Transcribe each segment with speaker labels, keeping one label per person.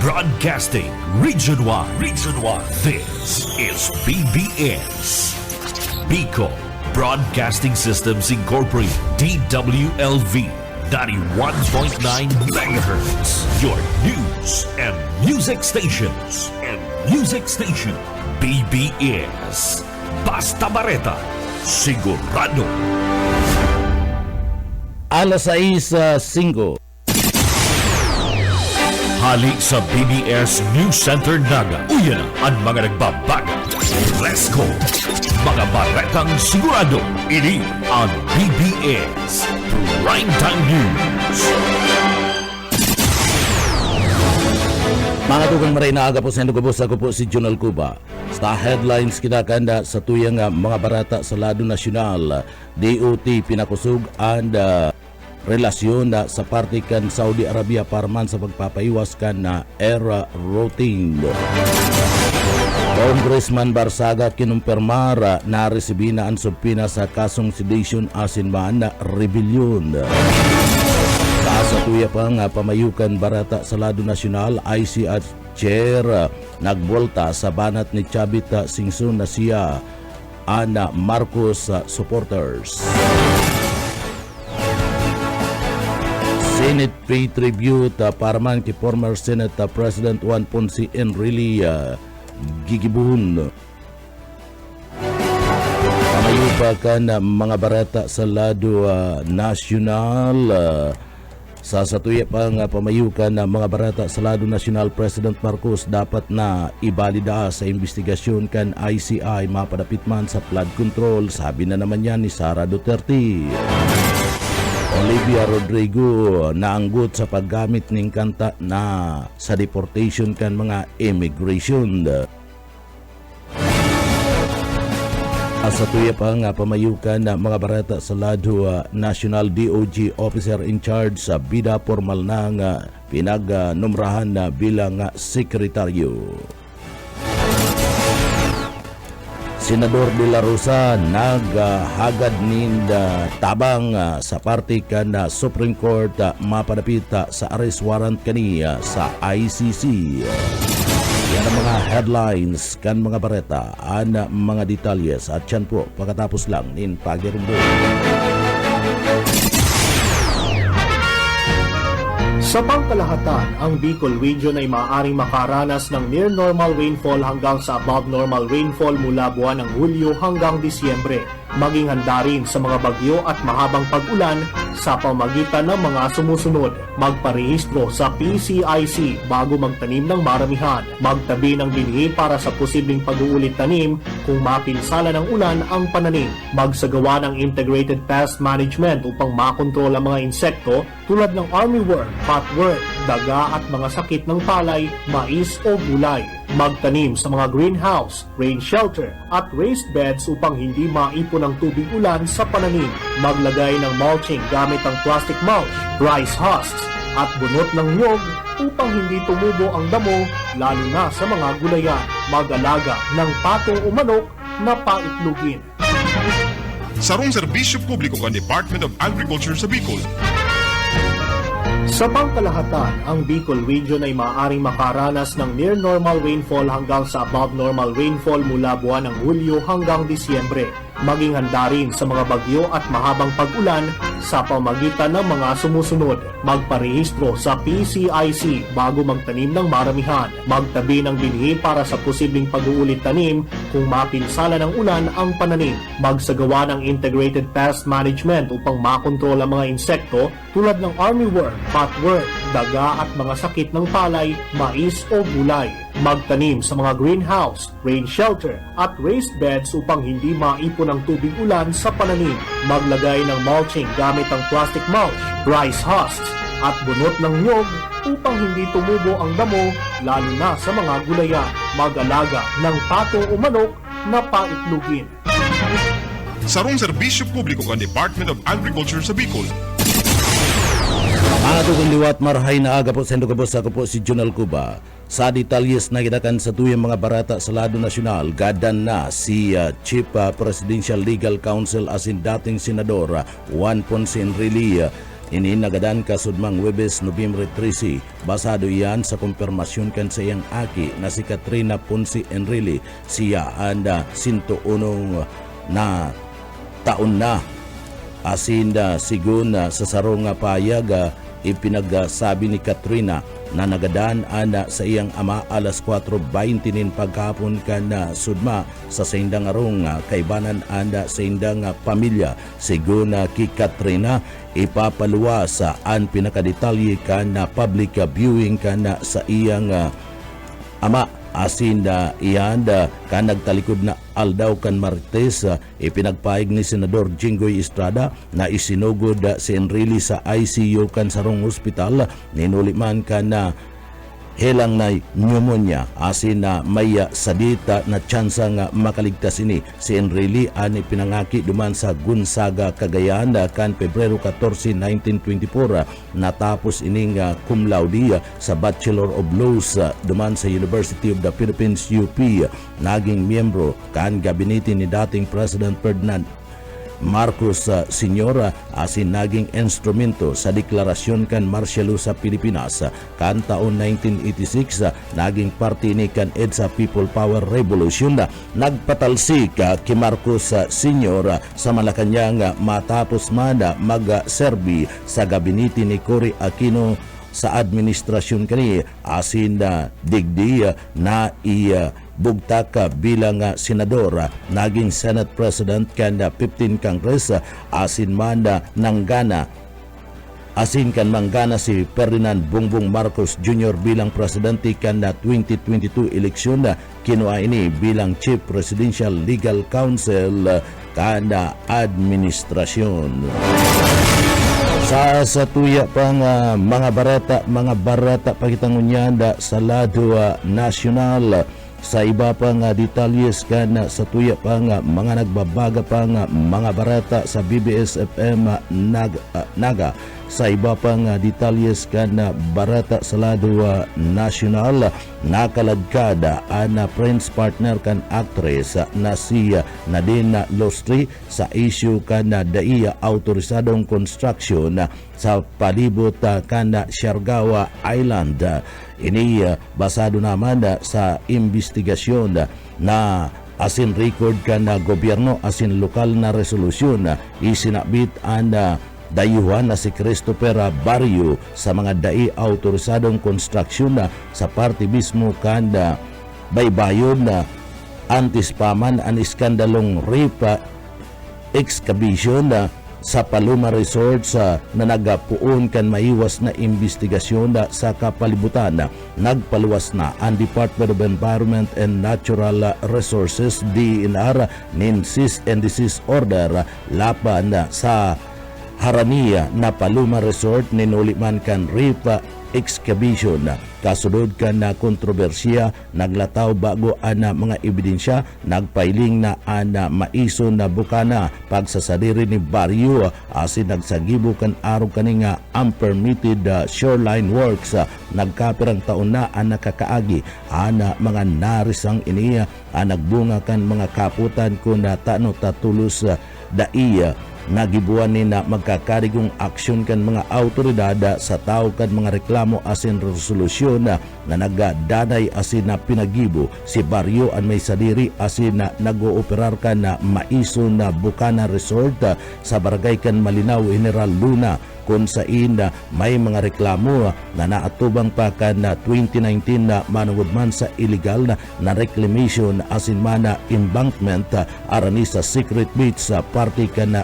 Speaker 1: Broadcasting Region 1. Region 1. This is BBS. Bicol Broadcasting Systems Incorporated. DWLV. 91.9 megahertz. Your news and music stations. BBS. Basta Bareta. Sigurado.
Speaker 2: Alas 6:05.
Speaker 1: Hali sa BBS News Center Naga. Uyan ang mga nagbabaga. Let's go! Mga baretang sigurado. Ini ang BBS Primetime News.
Speaker 2: Mga tugang maray na aga po sa Indogabos, ako po si Jonal Cuba. Sa headlines kinakanda sa tuyang mga barata sa lado nasyonal, DOT pinakusog and relasyon sa partikan Saudi Arabia parman sa pagpapaiwas kan na air routing. Congressman Barsaga kinumpirmar na resibi na ang subpina sa kasong sedation asinman na rebellion. Sa tuya pang pamayukan barata sa lado nasyonal, ICR chair nagbolta sa banat ni Chavita Singson na siya Ana Marcos supporters. Senate pay tribute para man kay former Senate President Juan Ponce Enrile Gigibun. Pamayupakan mga barata sa lado nasyonal. Sa satuya pang pamayukan ng mga barata sa lado nasyonal, President Marcos dapat na ibalida sa investigasyon kan ICI mapadapit man sa flood control, sabi na naman yan ni Sara Duterte. Olivia Rodrigo naanggot sa paggamit ng kanta na sa deportation kan mga immigration. Sa tuya pang pamayukan ng mga barata sa lado National DOJ Officer in Charge sa bida formal ng pinag-numrahan na bilang sekretaryo. Senador De La Rosa naghagad ninda tabang sa partikan na Supreme Court mapadapit sa arrest warrant kaniya sa ICC. Yan ang mga headlines kan mga bareta, ang mga detalyes at yan po pagkatapos lang nin pagirumbo.
Speaker 3: Sa pangkalahatan, ang Bicol Region ay maaaring makaranas ng near normal rainfall hanggang sa above normal rainfall mula buwan ng Hulyo hanggang Disyembre. Maging handa rin sa mga bagyo at mahabang pag-ulan sa pamagitan ng mga sumusunod. Magparehistro sa PCIC bago magtanim ng maramihan. Magtabi ng binhi para sa posibleng pag-uulit tanim kung mapinsala ng ulan ang pananim. Magsagawa ng integrated pest management upang makontrol ang mga insekto tulad ng armyworm, cutworm, daga at mga sakit ng palay, mais o gulay. Magtanim sa mga greenhouse, rain shelter at raised beds upang hindi maipon ang tubig ulan sa pananim. Maglagay ng mulching gamit ang plastic mulch, rice husks at bunot ng nyog upang hindi tumubo ang damo lalo na sa mga gulayan. Mag-alaga ng pato o manok na paitlugin.
Speaker 4: Sarong serbisyo publiko kan Department of Agriculture sa Bicol.
Speaker 3: Sa pangkalahatan, ang Bicol Region ay maaaring makaranas ng near normal rainfall hanggang sa above normal rainfall mula buwan ng Hulyo hanggang Disyembre. Maging handa rin sa mga bagyo at mahabang pag-ulan sa pamagitan ng mga sumusunod. Magparehistro sa PCIC bago magtanim ng maramihan. Magtabi ng binhi para sa posibleng pag-uulit tanim kung mapinsala ng ulan ang pananim. Magsagawa ng integrated pest management upang makontrol ang mga insekto tulad ng armyworm, cutworm, daga at mga sakit ng palay, mais o gulay. Magtanim sa mga greenhouse, rain shelter at raised beds upang hindi maipon ang tubig ulan sa pananim. Maglagay ng mulching gamit ang plastic mulch, rice husks at bunot ng nyog upang hindi tumubo ang damo lalo na sa mga gulayan. Mag-alaga ng pato o manok na paitlugin.
Speaker 4: Sarong serbisyo publiko kan Department of Agriculture sa Bicol.
Speaker 2: Mga tugang liwat marhay na aga po sa Indogabos, ako po si Jonal Cuba. Sa detalyes na kidakan sa tuyang mga barata sa lado nasyonal, gadan na si Chief Presidential Legal Counsel asin dating Senador Juan Ponce Enrile Ini nagadan kasudmang Webes, Nobyembre 13. Basado yan sa kumpirmasyon kan sa iyang aki na si Katrina Ponce Enrile. Siya anda 101 na taon na. Asinda siguna sa sarong payag ipinagsabi ni Katrina na nagadaan ana sa iyang ama alas 4:20 pagkapon kan na sudma sa sindang arong kaibanan anda sa indang pamilya. Siguna ki Katrina ipapaluwa sa an pinakadetalye kan na public viewing kan na sa iyang ama. Asinda iyanda kan nagtalikod na aldaw kan Martes ipinagpaig ni Senador Jinggoy Estrada na isinugod si Enrile sa ICU kan sarong hospital. Ninuliman kan na helang na pneumonia asin na may sadita na tsansa nga makaligtas ini. Si Enrile ani pinangaki duman sa Gonzaga, Cagayan kan Pebrero 14, 1924. Natapos ining cum laude sa Bachelor of Laws duman sa University of the Philippines UP. Naging miyembro kan gabinete ni dating President Ferdinand Marcos Sr. asin naging instrumento sa deklarasyon kan martial law sa Pilipinas. Kan taon 1986 naging parte ni kan EDSA People Power Revolution. Nagpatalsik ki Marcos Sr. sa Malacanang matapos man mag-serbi sa gabinete ni Cory Aquino sa administrasyon kani asin digdi na bugtak bilang senador. Naging Senate President kan 15 Congress asin man nanggana asin kan manggana si Ferdinand Bongbong Marcos Jr. bilang presidente kan 2022 eleksyon. Kinuha ini bilang Chief Presidential Legal Counsel kan administrasyon. Sa tuya pang mga barata pakitangunyan sa lado nasyonal. Sa iba pang detalyes kan sa tuya pang mga nagbabaga pang mga barata sa BBS FM Naga. Sa iba pang detalyes kan barata sa lado nasyonal, nakaladkad ang friends partner kan actress na si Nadine Lostri sa issue kan daiya autorisadong construction sa palibot kan Siargao Island. Ini basado naman sa investigasyon na asin record kan gobyerno asin lokal na resolusyon isinabit ang dayuhan na si Christopher Barrio sa mga dai autorisadong construction sa parte mismo kan baybayon na antispaman ang iskandalong rape excavation sa Paloma Resort na nagapuon kan maiwas na investigasyon sa kapalibutan. Nagpaluwas na ang Department of Environment and Natural Resources DNR nin cease and desist order laban sa haraniya na Paloma Resort ninuliman kan rape excavation. Kasunod kan na kontrobersiya, naglataw bago ana mga ebidensya, nagpailing na ana maiso na bukana pagsasadiri ni Barrio asin nagsagibo kan araw kaninga unpermitted shoreline works. Nagkapirang taon na ang nakakaagi ana mga narisang iniya nagbunga kan mga kaputan kun tano tatulos daiya. Nagibuan ni na magkakarigong aksyon kan mga autoridad sa tao kan mga reklamo asin resolusyon na nagadanay asin na pinagibo si Barrio ang may sadiri asin na nag-ooperar kan na maiso na Bukana Resort sa barangay kan Malinaw, General Luna, kung saan may mga reklamo na naatubang pa kan 2019 na manungod man sa illegal na reclamation asin man na embankment arani sa Secret Beach sa parte kan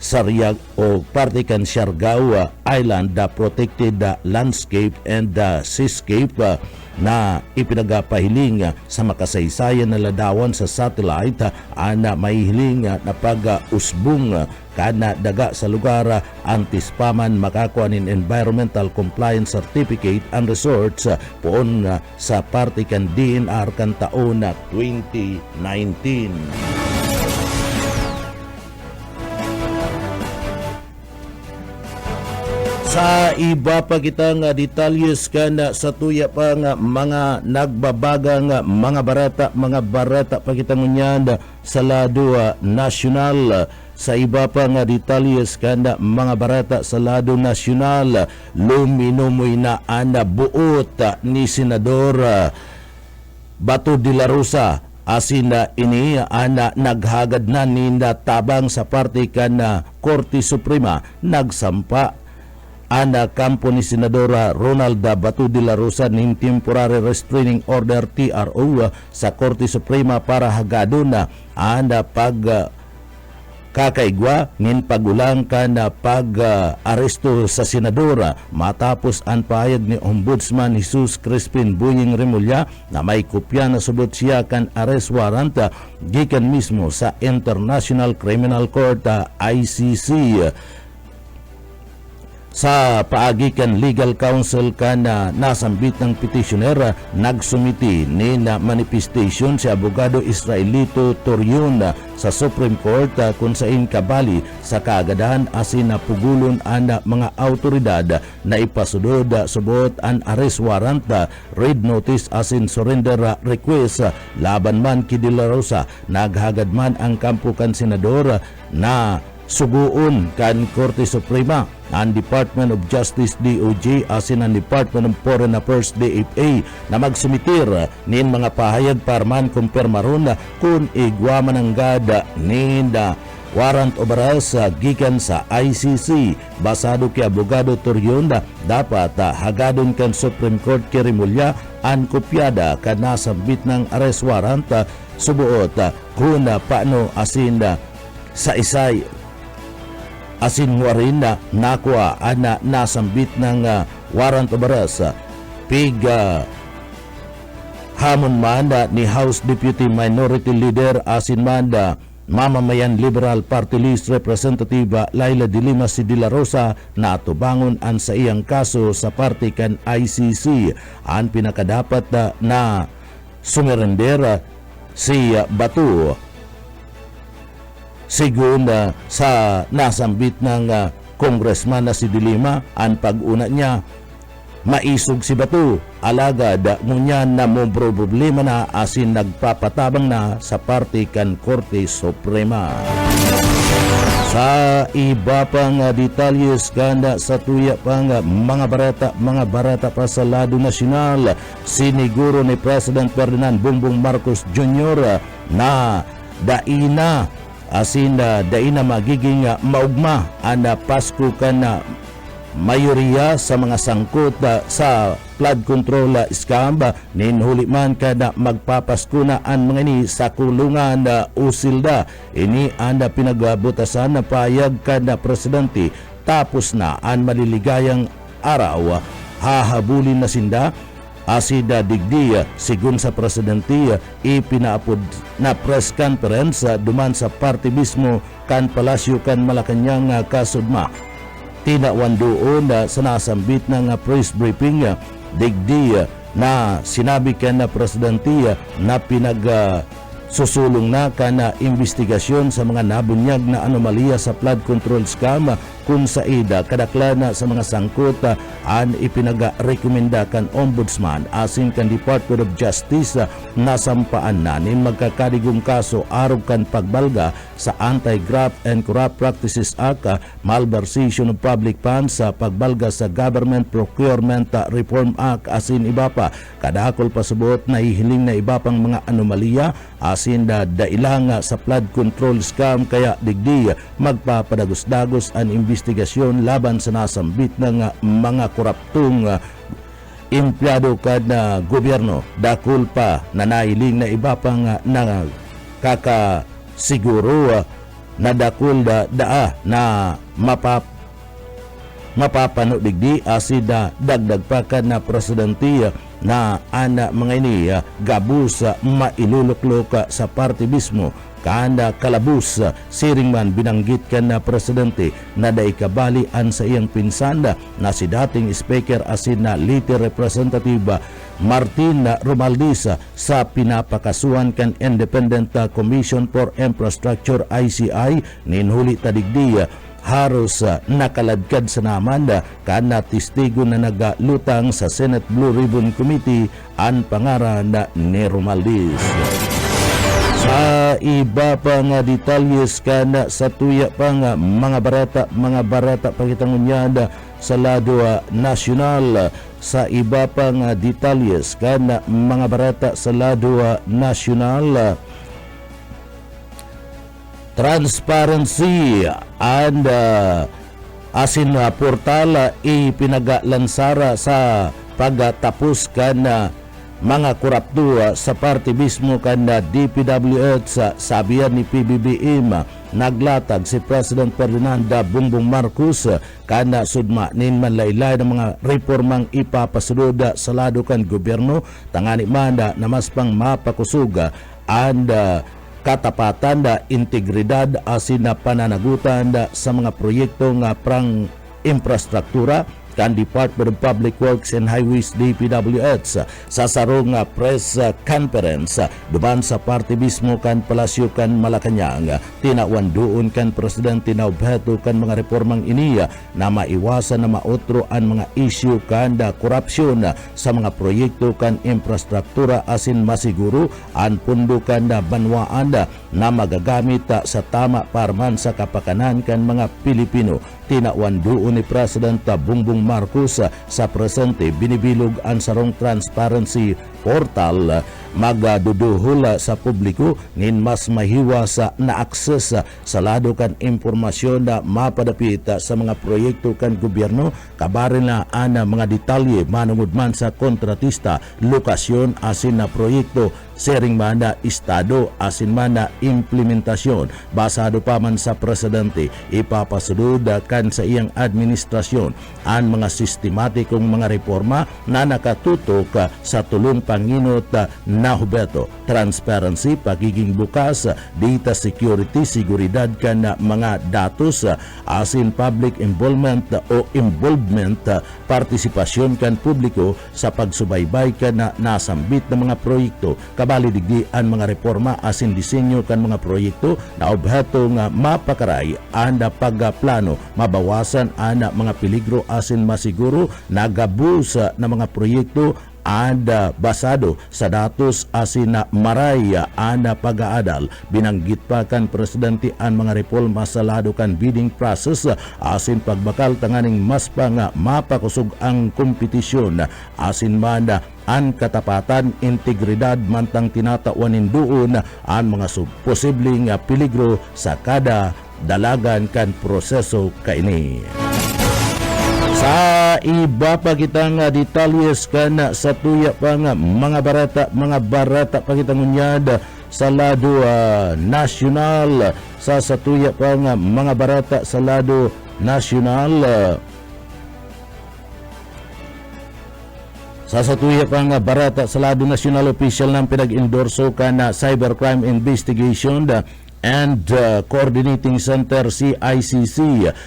Speaker 2: Sariag o parte kan Siargao Island, protected landscape and seascape na ipinagapahiling sa makasaysayan na ladawan sa satellite ana mahihiling na pag-usbong kana daga sa lugar antispaman makakuha nin environmental compliance certificate and resorts poon sa parte kan DNR kan taon 2019. Sa iba pa kitang detalyes kan sa tuya pa nga mga nagbabagang mga barata pa kitang unyan sa lado nasyonal. Sa iba pa nga detalyes kada mga barata sa lado nasyonal, luminumoy na ana buot ni Senador Bato de la Rosa asin ini ana naghagad na ninda tabang sa parte kan Korte Suprema nagsampa ana kampo ni Senadora Ronalda Bato de la Rosa ning Temporary Restraining Order TRO sa Korte Suprema para hagadon na ana pag kakaigwa nin pagulang ka na pag-aresto sa senadora matapos ang pahayag ni Ombudsman Jesus Crispin Buying Remulla na may kopya na subot siya kan arrest warrant gikan mismo sa International Criminal Court ICC. Sa paagikan legal counsel ka na nasambit ng petitioner, nagsumiti ni na manifestation si Abogado Israelito Torion sa Supreme Court kung saan kabali sa kaagadahan asin na pugulon ang mga autoridad na ipasunod subot ang arrest warrant, raid notice asin surrender request laban man ki De La Rosa. Naghagad man ang kampo kan senador na suguon kan Korte Suprema ang Department of Justice DOJ asin ang Department of Foreign Affairs DFA na magsumitir nin mga pahayag para man kumpirmaron kung igwa man ang gada nin warrant of arrest gikan sa ICC. Basado kay Abogado Torion dapat hagadon kan Supreme Court kay Remulla ang kopyada kan nasambit ng arrest warrant subuot kung paano asin sa isay asin warin na nakuha ana nasambit ng warrant of arrest pig hamon man ni House Deputy Minority Leader asin man mamamayan Liberal Party List Representative Laila de Lima si De La Rosa na tubangon an sa iyang kaso sa parte kan ICC. Ang pinakadapat na sumerender si Bato sigun sa nasambit ng congressman na si De Lima. Ang pag-una niya maisog si Bato alagad ngunyan na mo problema na asin nagpapatabang na sa parte kan Korte Suprema. Sa iba pang detalyes kanda sa tuya pang mga barata pa sa lado nasyonal, siniguro ni President Ferdinand Bongbong Marcos Jr. na daina magiging maugma ang Pasko kan mayoriya sa mga sangkot sa flood control scam nin huli man kada magpapasko na ang mga ini sa kulungan usilda. Ini ang pinagbutasan na payag kada presidente tapos na ang maliligayang araw hahabulin na sinda asida digdi sigun sa presidente ipinaapod na press conference duman sa party mismo kan palasyo kan Malacañang kasudma. Tinawan doon sa nasambit ng press briefing digdi na sinabi kan na presidente na susulong na kana investigasyon sa mga nabunyag na anomalya sa flood control scam kung sa ida kadaklana sa mga sangkot an ipinaga-rekomenda kan Ombudsman asin kan Department of Justice na sampaan na nin magkakadigong kaso arog kan pagbalga sa Anti-Graft and Corrupt Practices Act, malversation of public funds sa pagbalga sa Government Procurement Reform Act asin iba pa. Kadakol pasubot na hihiling na iba pang mga anomalya asin dailang sa flood control scam kaya digdi magpapadagos-dagos ang investigasyon laban sa nasambit ng mga koraptong empleyado kada gobyerno. Dakol pa na nailing na iba pang na kakasiguro na dakol na mapapano digdi asida dagdag pa ka na presidente na ana mga ini gabus mailuluklok sa party mismo kanda kalabus siring man binanggit ka na presidente na daikabalian sa iyang pinsan na si dating speaker asin na lite representative Martin Romualdez sa pinapakasuhan kan Independent Commission for Infrastructure ICI ninhuli tadigdi haros nakaladkad sa naman kana testigo na nagalutang sa Senate Blue Ribbon Committee ang pangaran ni Romualdez. Sa iba pa nga detalyes kana sa tuya pa nga mga barata pagitangunyada sa lado nasyonal. Sa iba pa nga detalyes kana mga barata sa lado nasyonal, transparency and asin portal ipinagalansara sa pagtapos kana mga korupto sa parte mismo kana DPWH. Sa sabihan ni PBBM, naglatag si President Ferdinand Bongbong Marcos kana sudma nin manlaylay ng mga reformang ipapasulod sa lado kan gobyerno, tangani manda na mas pang mapakusuga and katapatan da integridad asin na pananagutan sa mga proyekto nga prang infrastruktura kan Department of Public Works and Highways DPWH sa sarong press conference duman sa parte mismo kan Palasyo kan Malacañang. Tinawan doon kan Presidente na obheto kan mga reformang iniya na maiwasan na maotro ang mga issue kan korupsyon sa mga proyekto kan infrastruktura asin masiguro ang pundo kan banwaan na magagamit sa tama parman sa kapakanan kan mga Pilipino. Tinawan doon ni President Bongbong Marcos sa presente binibilog ang sarong transparency portal magaduduhol sa publiko nin mas mahiwas na akses sa lado kan impormasyon na mapadapit sa mga proyekto kan gobyerno, kabarin na ana mga detalye manungod man sa kontratista, lokasyon asin na proyekto, sharing man na estado asin man na implementasyon. Basado pa man sa presidente, ipapasulod kan sa iyang administrasyon ang mga sistematikong mga reforma na nakatutok sa tulong panginot na hubeto, transparency, pagiging bukas, data security, seguridad kan mga datos, asin public involvement o involvement, partisipasyon kan publiko sa pagsubaybay kan na nasambit ng mga proyekto, kabali digdi ang mga reforma asin disenyo kan mga proyekto na obheto nga mapakaray ang pagplano, mabawasan ang mga peligro asin masiguro nagabus na mga proyekto and basado sa datos asin na maraya ang pag-aadal. Binanggit pa kan presidente ang mga reforma sa lado kan bidding process asin pagbakal tanganing mas pa nga mapakusog ang kompetisyon asin man ang katapatan, integridad mantang tinatauanin doon ang mga posibleng peligro sa kada dalagan kan proseso kaini. Sa iba pa kitang detalyes kan sa tuya pa nga mga barata pa kitang unyad sa lado nasyonal. Sa tuya pa nga mga barata sa lado nasyonal, sa tuya pa nga barata sa lado nasyonal, official ng pinag-endorso kan Cybercrime Investigation and Coordinating Center CICC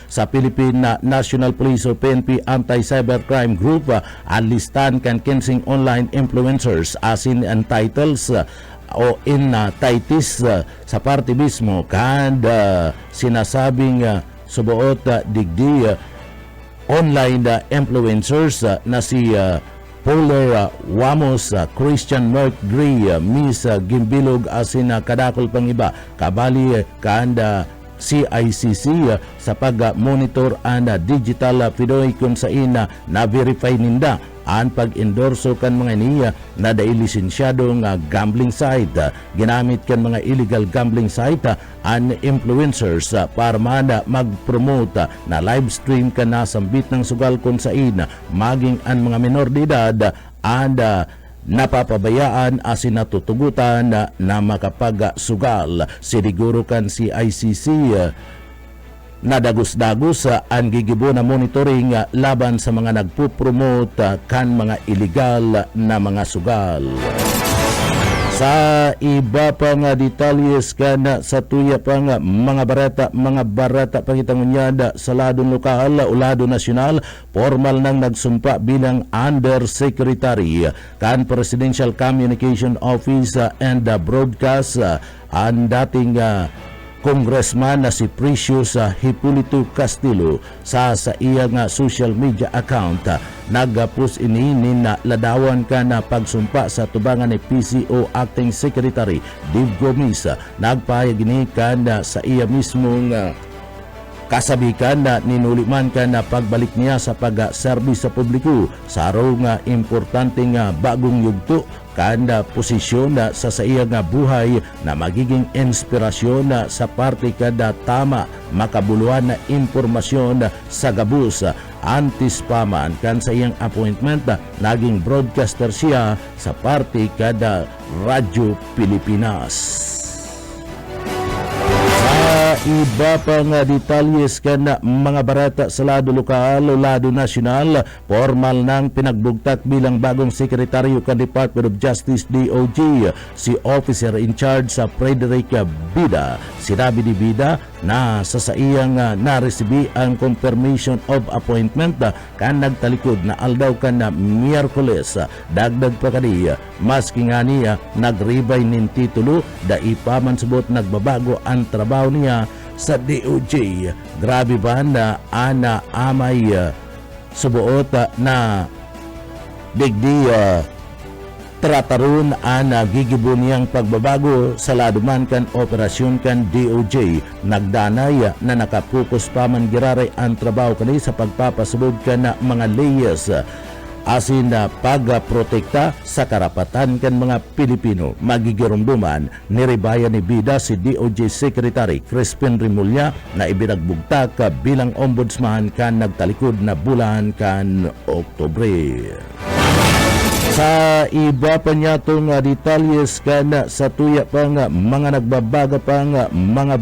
Speaker 2: sa Philippine National Police o PNP Anti-Cybercrime Group alistan kan kinsing online influencers asin and titles o titles sa parte mismo kan sinasabing subuot digdi online influencers na si Polar Wamos, Christian Mercury, Miss Gimbilog asin kadakol pang iba, kabali kanda CICC sa pag-monitor ang digital Pinoy kung saan na-verify ninda ang pag-endorso kan mga niya na dahil lisensyadong gambling site. Ginamit kan mga illegal gambling site ang influencers para mag-promote na live stream kan nasambit ng sugal kung saan maging ang mga minor de edad and napapabayaan asin natutugutan na makapagsugal. Siniguro kan si ICC na dagos-dagos ang gigibo na monitoring laban sa mga nagpupromote kan mga illegal na mga sugal. Sa iba pa nga detalles kan sa tuya pa nga mga barata pakitangunyada sa ladong lokal o lado nasyonal, formal nang nagsumpa bilang Undersecretary kan Presidential Communication Office and Broadcast ang dating Congressman na si Precious Hipolito Castillo sa iyang social media account nagapos ininin na ladawan ka na pagsumpa sa tubangan ni PCO Acting Secretary Dave Gomez. Nagpahayag ni kan sa iya mismong kasabikan na ninuliman ka na pagbalik niya sa pag-serbis sa publiko sa araw nga importante nga bagong yugto kanda posisyon na sa iyang buhay na magiging inspirasyon na sa parte kada tama makabuluhan na impormasyon sa gabus anti-spaman kan sa iyang appointment naging broadcaster siya sa parte kada Radyo Pilipinas. Iba pang detalyes kan mga barata sa lado lokal o lado nasyonal, formal nang pinagbugtak bilang bagong sekretaryo kan Department of Justice DOJ si officer in charge sa Frederick Bida. Sinabi ni Bida na sa iyang na-receive ang confirmation of appointment kan nagtalikod na aldaw kan na Miyerkules. Dagdag pa kaniya, maski nga niya nagribay nin titulo, da ipaman subot nagbabago ang trabaho niya sa DOJ. Grabe ba na ana amay subuot na digdi trataron ana gigibo niyang pagbabago sa laduman kan operasyon kan DOJ. Nagdanay na nakapokus pa man giraray ang trabaho kani sa pagpapasubod kan na mga layers asin na pagprotekta sa karapatan kan mga Pilipino. Magigirumduman niribayan ni Bida si DOJ Secretary Crispin Remulla na ibinagbugtak bilang ombudsman kan nagtalikod na bulan kan Oktubre. Sa iba pa niya itong detalyes kan sa tuya pang mga nagbabaga pang mga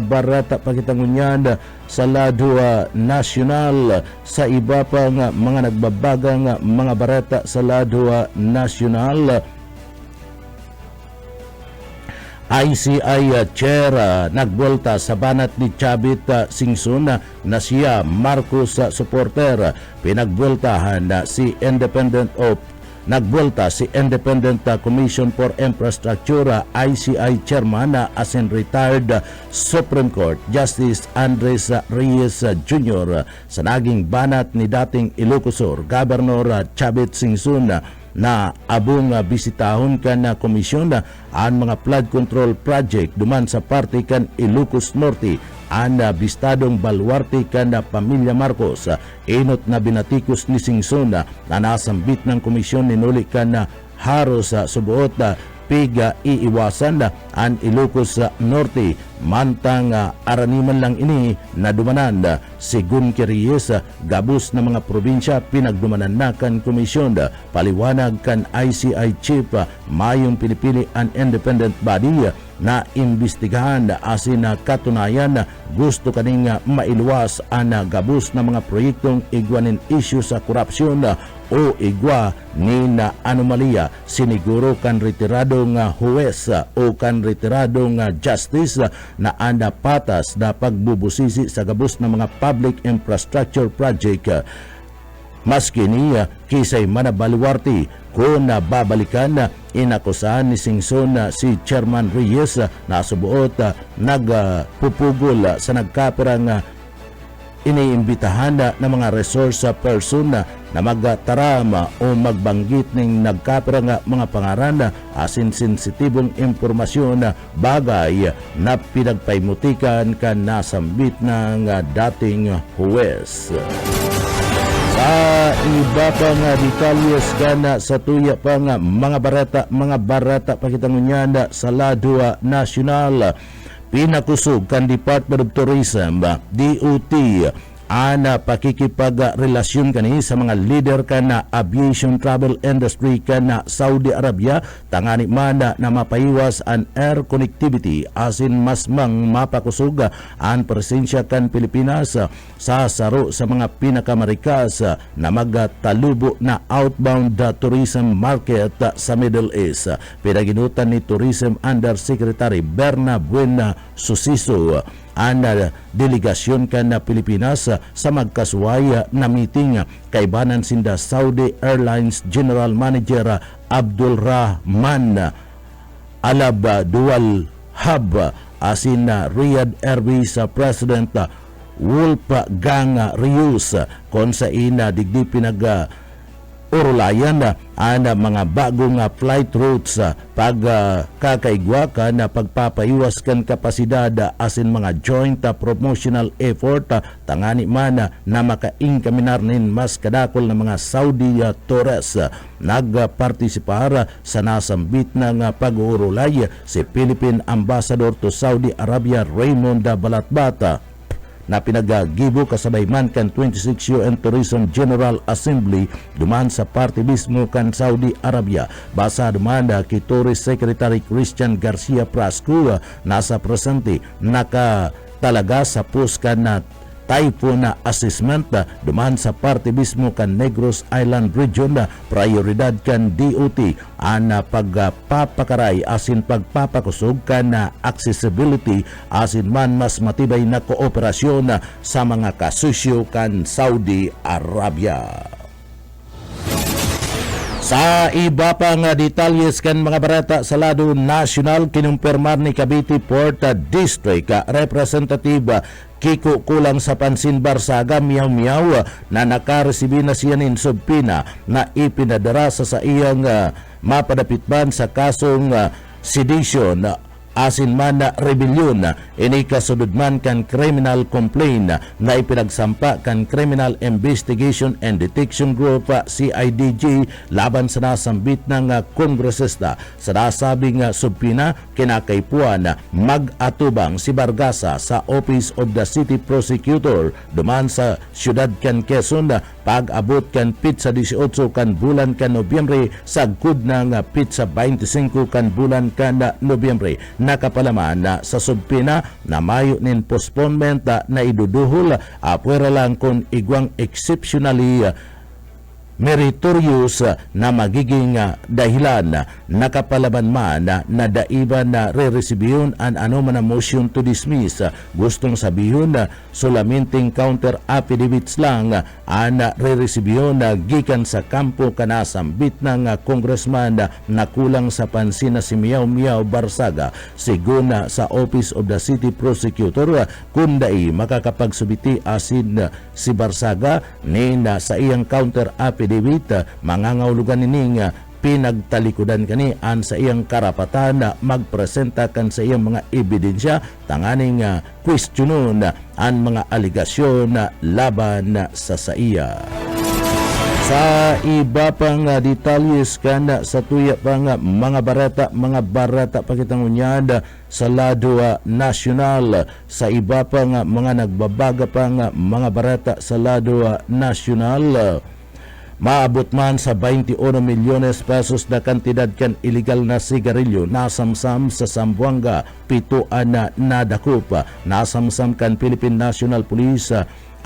Speaker 2: barata pakitangunyan sa lado nasyonal. Sa iba pang mga nagbabagang mga barata sa lado nasyonal, ICI Chair nagbolta sa banat ni Chavit Singson na siya Marcos supporter. Pinagboltahan si Nagbolta si Independent Commission for Infrastructure ICI Chairman as in retired Supreme Court Justice Andres Reyes Jr. sa naging banat ni dating Ilocos Sur Governor Chavit Singson na abong bisitahon kan na komisyon ang mga flood control project duman sa parte kan Ilocos Norte ang bistadong baluarte kan na Pamilya Marcos. Inot na binatikos ni Singson na nasambit ng komisyon ninuli kan na haros subuot piga iiwasan ang Ilocos Norte. Mantang araniman lang ini na dumanan sigun Reyes gabus na mga probinsya pinagdumanan na kan komisyon. Paliwanag kan ICI Chief mayong pinipili ang independent body na imbestigahan asin na katunayan gusto kaning mailuwas ang gabus na mga proyektong igwanin issue sa korupsyon o igwa ni na anomalya. Siniguro kan retiradong huwes o kan retiradong justice na anda patas na pagbubusisi sa gabus ng mga public infrastructure project. Maski niya kisay manabaluwarte kung babalikan inakusahan ni Singson si Chairman Reyes na subuot nagpupugol sa nagkapirang iniimbitahan ng mga resource person na magtaram o magbanggit ng nagkapirang mga pangaran asin sensitibong impormasyon bagay na pinagpaimutikan kan nasambit ng dating huwes. Sa iba pang detalyes gana sa tuya pang mga barata pakitangunyan sa lado nasyonal, pinakusog kan Department of Tourism DOT ana pakikipagrelasyon kani sa mga leader kana aviation travel industry kana Saudi Arabia tangani man na mapaiwas an air connectivity asin masmang mapakusog ang presensya kan Pilipinas sa saro sa mga pinakamarikas na magtalubo na outbound tourism market sa Middle East. Pinaginutan ni Tourism Undersecretary Berna Buena Susiso ang delegasyon kan na Pilipinas sa magkasuway na meeting kaibanan sinda Saudi Airlines General Manager Abdul Rahman Alab Dual Hub asin Riyadh Airways President Wolfgang Rius kon sa ina digdi pinag urulayan ang mga bagong flight routes pag kakaigwa ka na pagpapaiwas kan kapasidad asin mga joint promotional effort tangani man na makaingkaminar nin mas kadakol na mga Saudi tourists nagpartisipar sa nasambit ng pag-uurulay si Philippine Ambassador to Saudi Arabia Raymond Balatbata na pinagagibo kasabay man kan 26 UN Tourism General Assembly duman sa party mismo kan Saudi Arabia. Basa duman kay Tourist Secretary Christian Garcia Prasco nasa presente nakatalaga sa puskan na typhoon assessment duman sa party mismo kan Negros Island Region prioridad kan DOT ang pagpapakaray asin pagpapakusog kan accessibility asin man mas matibay na kooperasyon sa mga kasusyo kan Saudi Arabia. Sa iba pang detalyes kan mga barata sa lado national, kinumpirmar ni Cavite Port District Representative Kiko Kulang sa Pansin Barsaga Miyaw na nakaresibi na siya nin subpina na ipinadara sa iyang mapadapitban sa kasong sedition asin man na rebellion ini kasunod man kan criminal complaint na ipinagsampa kan Criminal Investigation and Detection Group CIDG laban sa nasambit ng kongresista sa nasabing subpina kinakaipuan mag-atubang si Bargasa sa Office of the City Prosecutor duman sa siyudad kan Quezon pag-abot kan pizza 18 kan bulan kan Nobyembre sagkod ng pizza 25 kan bulan kan Nobyembre nakapalaman na sa subpina na mayo nin postponement na iduduhol apwera lang kung igwang exceptionally meritorious na magiging dahilan nakapalaban man na daiban na re-resibiyon an ano man na motion to dismiss. Gustong sabihin sulaminting counter affidavits lang ang re-resibiyon gikan sa kampo kanasambit ng congressman na kulang sa pansin na si Miyaw Barsaga sigun sa Office of the City Prosecutor kunday makakapagsubiti asin si Barsaga nin sa iyang counter affidavit mangangahulugan nining pinagtalikudan kani an sa iyang karapatan na magpresenta kan sa iyang mga ebidensya tanganing questionon an mga aligasyon laban sa iya. Sa iba pang detalyes kan sa tuya pang mga barata pakitangunyad sa lado nasyonal sa iba pang mga nagbabaga pang mga barata sa lado nasyonal maabot man sa 21 milyones pesos na kantidad kan illegal na sigarilyo nasamsam sa Zamboanga, pituan na nadakop. Nasamsam kan Philippine National Police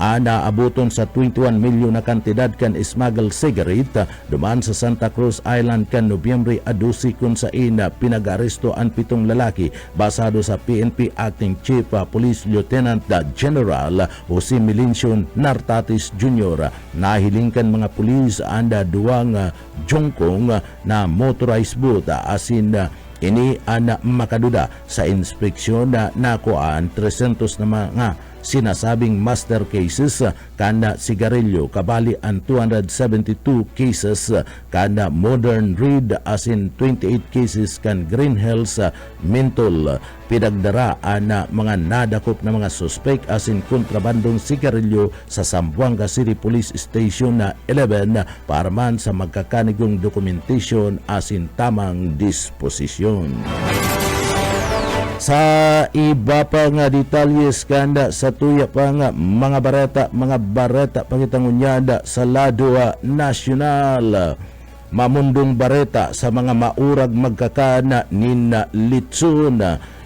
Speaker 2: naabuton sa 21 milyon na kantidad kan smuggled cigarette duman sa Santa Cruz Island kan Nobyembre 12 kung sa ina pinag-aresto ang 7 lalaki basado sa PNP Acting Chief Police Lieutenant General Jose Milincio Nartatis Jr. Nahilingkan mga pulis ang duwang jongkong na motorized boat asin ini ang makaduda sa inspeksyon na nakuhaan 300 na mga sinasabing master cases kana sigarilyo kabali ang 272 cases kana modern reed asin 28 cases kan Green Hills menthol pinagdara na mga nadakop na mga suspect asin kontrabandong sigarilyo sa Zamboanga City Police Station na 11 para man sa magkakanigong dokumentasyon asin tamang disposisyon. Sa iba pa nga detalyes kanda sa tuya pa nga mga bareta pakitangunyada sa lado nasyonal mamundong bareta sa mga maurag magkakana nina litsun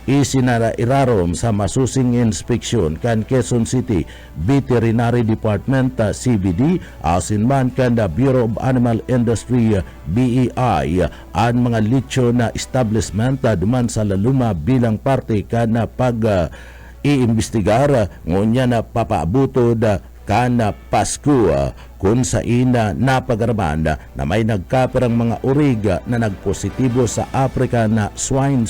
Speaker 2: isinara irarom sa masusing inspeksyon kan Quezon City Veterinary Department CBD asin man kan Bureau of Animal Industry BEI ang mga lechon na establishment duman sa laluma bilang parte kan pag iimbestigar ngunya na papaabutod kana Pasko kung sa ina napagaraman na may nagkaperang mga origa na nagpositibo sa African swine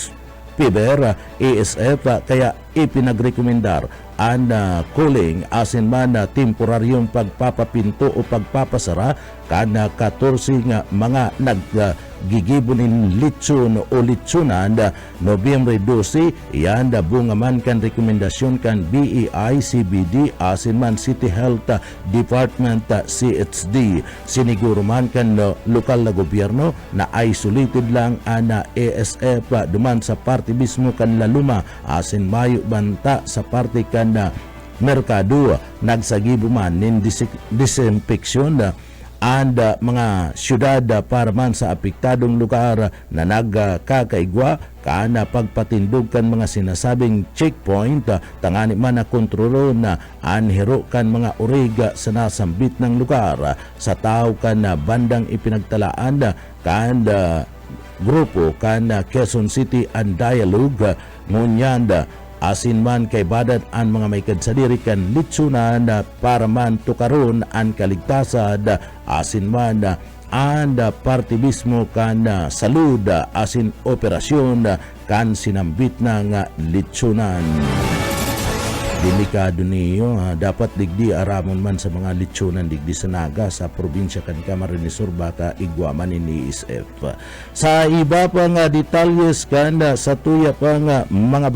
Speaker 2: PIBER, ASF, kaya ipinagrekomendar ang cooling asin man temporaryong pagpapapinto o pagpapasara kana 14 nga mga naggigibunin litson o litsunan Nobyembre 12 yan bunga man kan rekomendasyon kan BEI CBD asin man City Health Department CHD siniguro man kan lokal na gobyerno na isolated lang ana ASF duman sa parte mismo kan laluma asin mayo banta sa parte kan merkado nagsagibo man nin disinfeksyon and mga syudad para man sa apektadong lugar na nagkakaigwa kana pagpatindog kan mga sinasabing checkpoint tangani man na kontrolo na anhero kan mga origa sa nasambit ng lugar sa tao kan bandang ipinagtalaan kan grupo kan Quezon City and Dialogue ngunyan asin man kay badat ang mga may kadsadiri kan litsunan para man tukaron ang kaligtasan asin man ang parte mismo kan salud asin operasyon kan sinambit ng litsunan. Delikado niyo dapat digdi aramon man sa mga litsunan digdi sa Naga sa probinsya kan Camarines Sur baka igwaman ni ISF. Sa iba pa nga detalyes kan sa tuya pa nga mga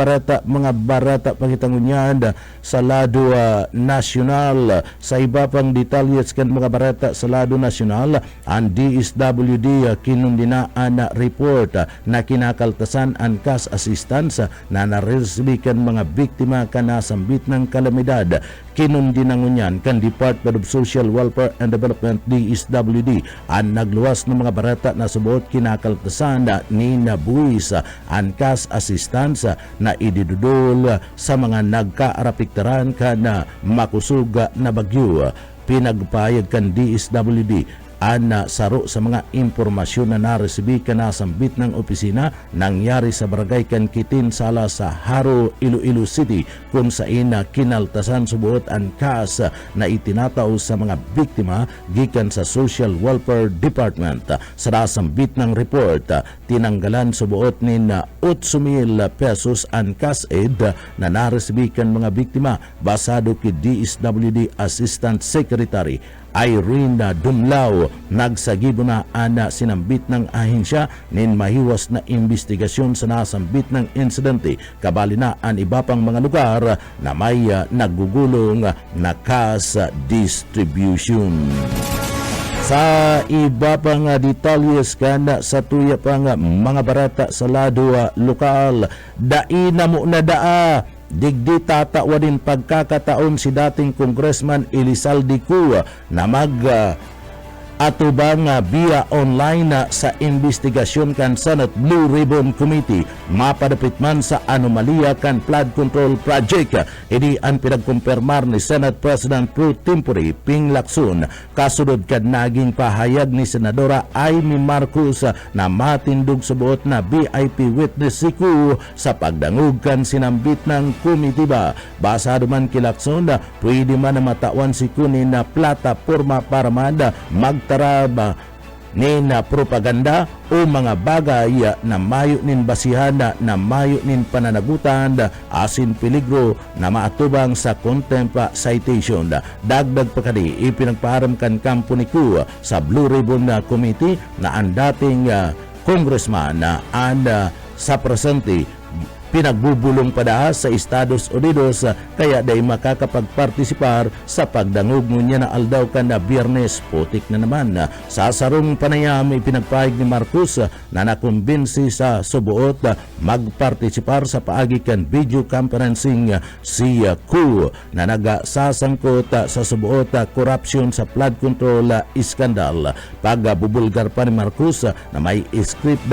Speaker 2: barata pangitangunyan sa lado nasyonal sa iba pang detalyes kan mga barata sa lado nasyonal ang DSWD kinundinaan na report na kinakaltasan ang cash assistance na naresbikan mga biktima kanasambit ng kalamidad kinundinangunyan kan Department of Social Welfare and Development DSWD ang nagluwas ng mga barata na subuot kinakaltasan ni nabuwis ang cash assistance na ididudol sa mga nagkaarapiktaran kan makusug na bagyo. Pinagpayag kan DSWD ana saro sa mga impormasyon na naresibi kanasambit ng opisina nangyari sa barangay Kankitin Sala sa Haro, Iloilo City kung saan kinaltasan subuot ang kas na itinatao sa mga biktima gikan sa Social Welfare Department. Sa nasambit ng report tinanggalan subuot ni 8,000 pesos ang cash aid na naresibi kan mga biktima basado kay DSWD Assistant Secretary Irene Dumlao. Nagsagibo na ana sinambit ng ahensya nin mahiwas na investigasyon sa nasambit ng insidente kabali na ang iba pang mga lugar na may nagugulong na cash distribution. Sa iba pang detalyes kan sa tuya pang mga barata sa lado lokal daina mo na daa digdi tatawa din pagkakataon si dating Congressman Elizalde Cua na atubang via online sa investigasyon kan Senate Blue Ribbon Committee mapadapit man sa anomalya kan flood control project. Idi ang pinagkumpirmar ni Senate President pro tempore Ping Lacson kasunod kad naging pahayag ni Senadora Amy Marcos na matindog subuot na VIP witness si Cu sa pagdangog kan sinambit ng komitiba. Basado man kay Lacson pwede man na matawan si Cu na plataforma para man magtarab ni na propaganda o mga bagay na mayo nin basihan na mayo nin pananagutan asin peligro na maatubang sa contempt citation. Dagdag pa kadi ipinagpaharam kan kampo ni Cu sa Blue Ribbon Committee na ang dating congressman na sa presente pinagbubulong pa sa Estados Unidos kaya day makakapagpartisipar sa pagdangog niya na aldaw kan na Biyernes. Putik na naman sa sarong panayam ipinagpahig ni Marcos na nakumbinsi sa subuot magpartisipar sa paagi kan video conferencing si Cu na nagasasangkot sa subuot corruption sa flood control iskandal. Pagbubulgar pa ni Marcos na may script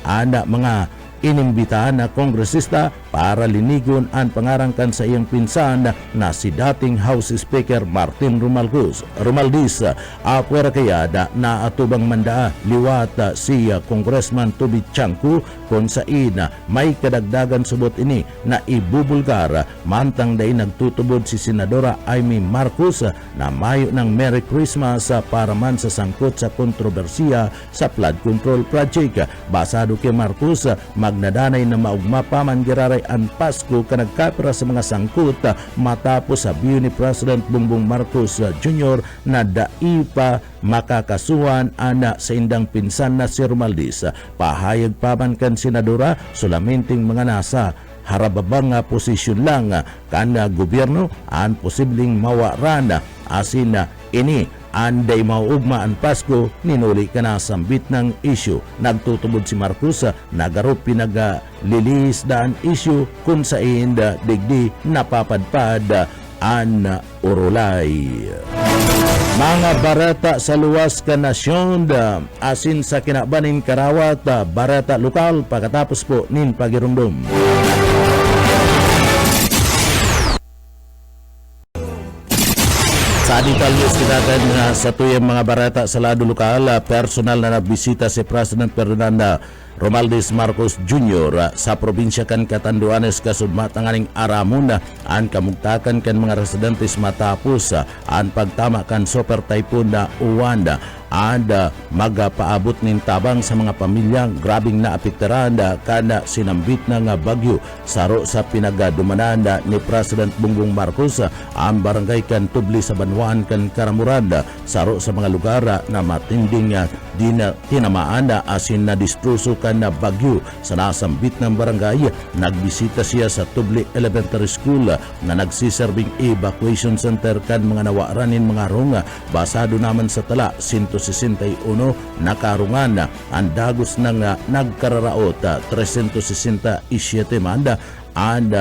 Speaker 2: ana mga inimbitahan na kongresista para linigon ang pangarangkan sa iyang pinsan na si dating House Speaker Martin Romualdez. Apwera kaya na atubang manda liwat si Congressman Toby Chanco kung saan may kadagdagan subot ini na ibubulgar mantang day nagtutubod si Senadora Amy Marcos na mayo ng Merry Christmas para man sa sangkot sa kontrobersiya sa flood control project. Basado kay Marcos agnadanay na maugma pa man giraray ang Pasko ka nagkapira sa mga sangkot matapos sabiyo ni President Bongbong Marcos Jr. na dai pa makakasuhan ana sa indang pinsan na si Romaldis. Pahayag pa man kan senadora sulaminting mga nasa harababang posisyon lang kan gobyerno ang posibleng mawaran asin ini anday mauugma ang Pasko ninuli ka na sambit ng issue. Nagtutubod si Marcos nagaro pinaglilis daan issue kung sa inda digdi napapadpad an urulay. Mga barata sa luwas ka nasyon asin sa kinabanin karawat barata lokal pagkatapos po nin pagirumdum. Sa detalyos kinatan nga sa tuyang mga barata sa lado lokal, personal na nagbisita si President Ferdinand Romualdez Marcos Jr. Sa probinsya kan Catanduanes kasud matanganing aramon ang kamugtakan kan mga residentes matapos ang pagtama kan super typhoon na Uwan and magapaabot nin tabang sa mga pamilyang grabing naapektaran kana sinambit na nga bagyo saro sa pinagadumanan ni President Bongbong Marcos ang barangay kan Tubli sa Banwaan kan Karamuran saro sa mga lugar na matinding tinamaan asin na distruso kan na bagyo sa nasambit ng barangay. Nagbisita siya sa Tubli Elementary School na nagsiserving evacuation center kan mga nawaranin mga rong basado naman sa tala 161 nakarungan ang dagos ng nagkararaot 367 manda and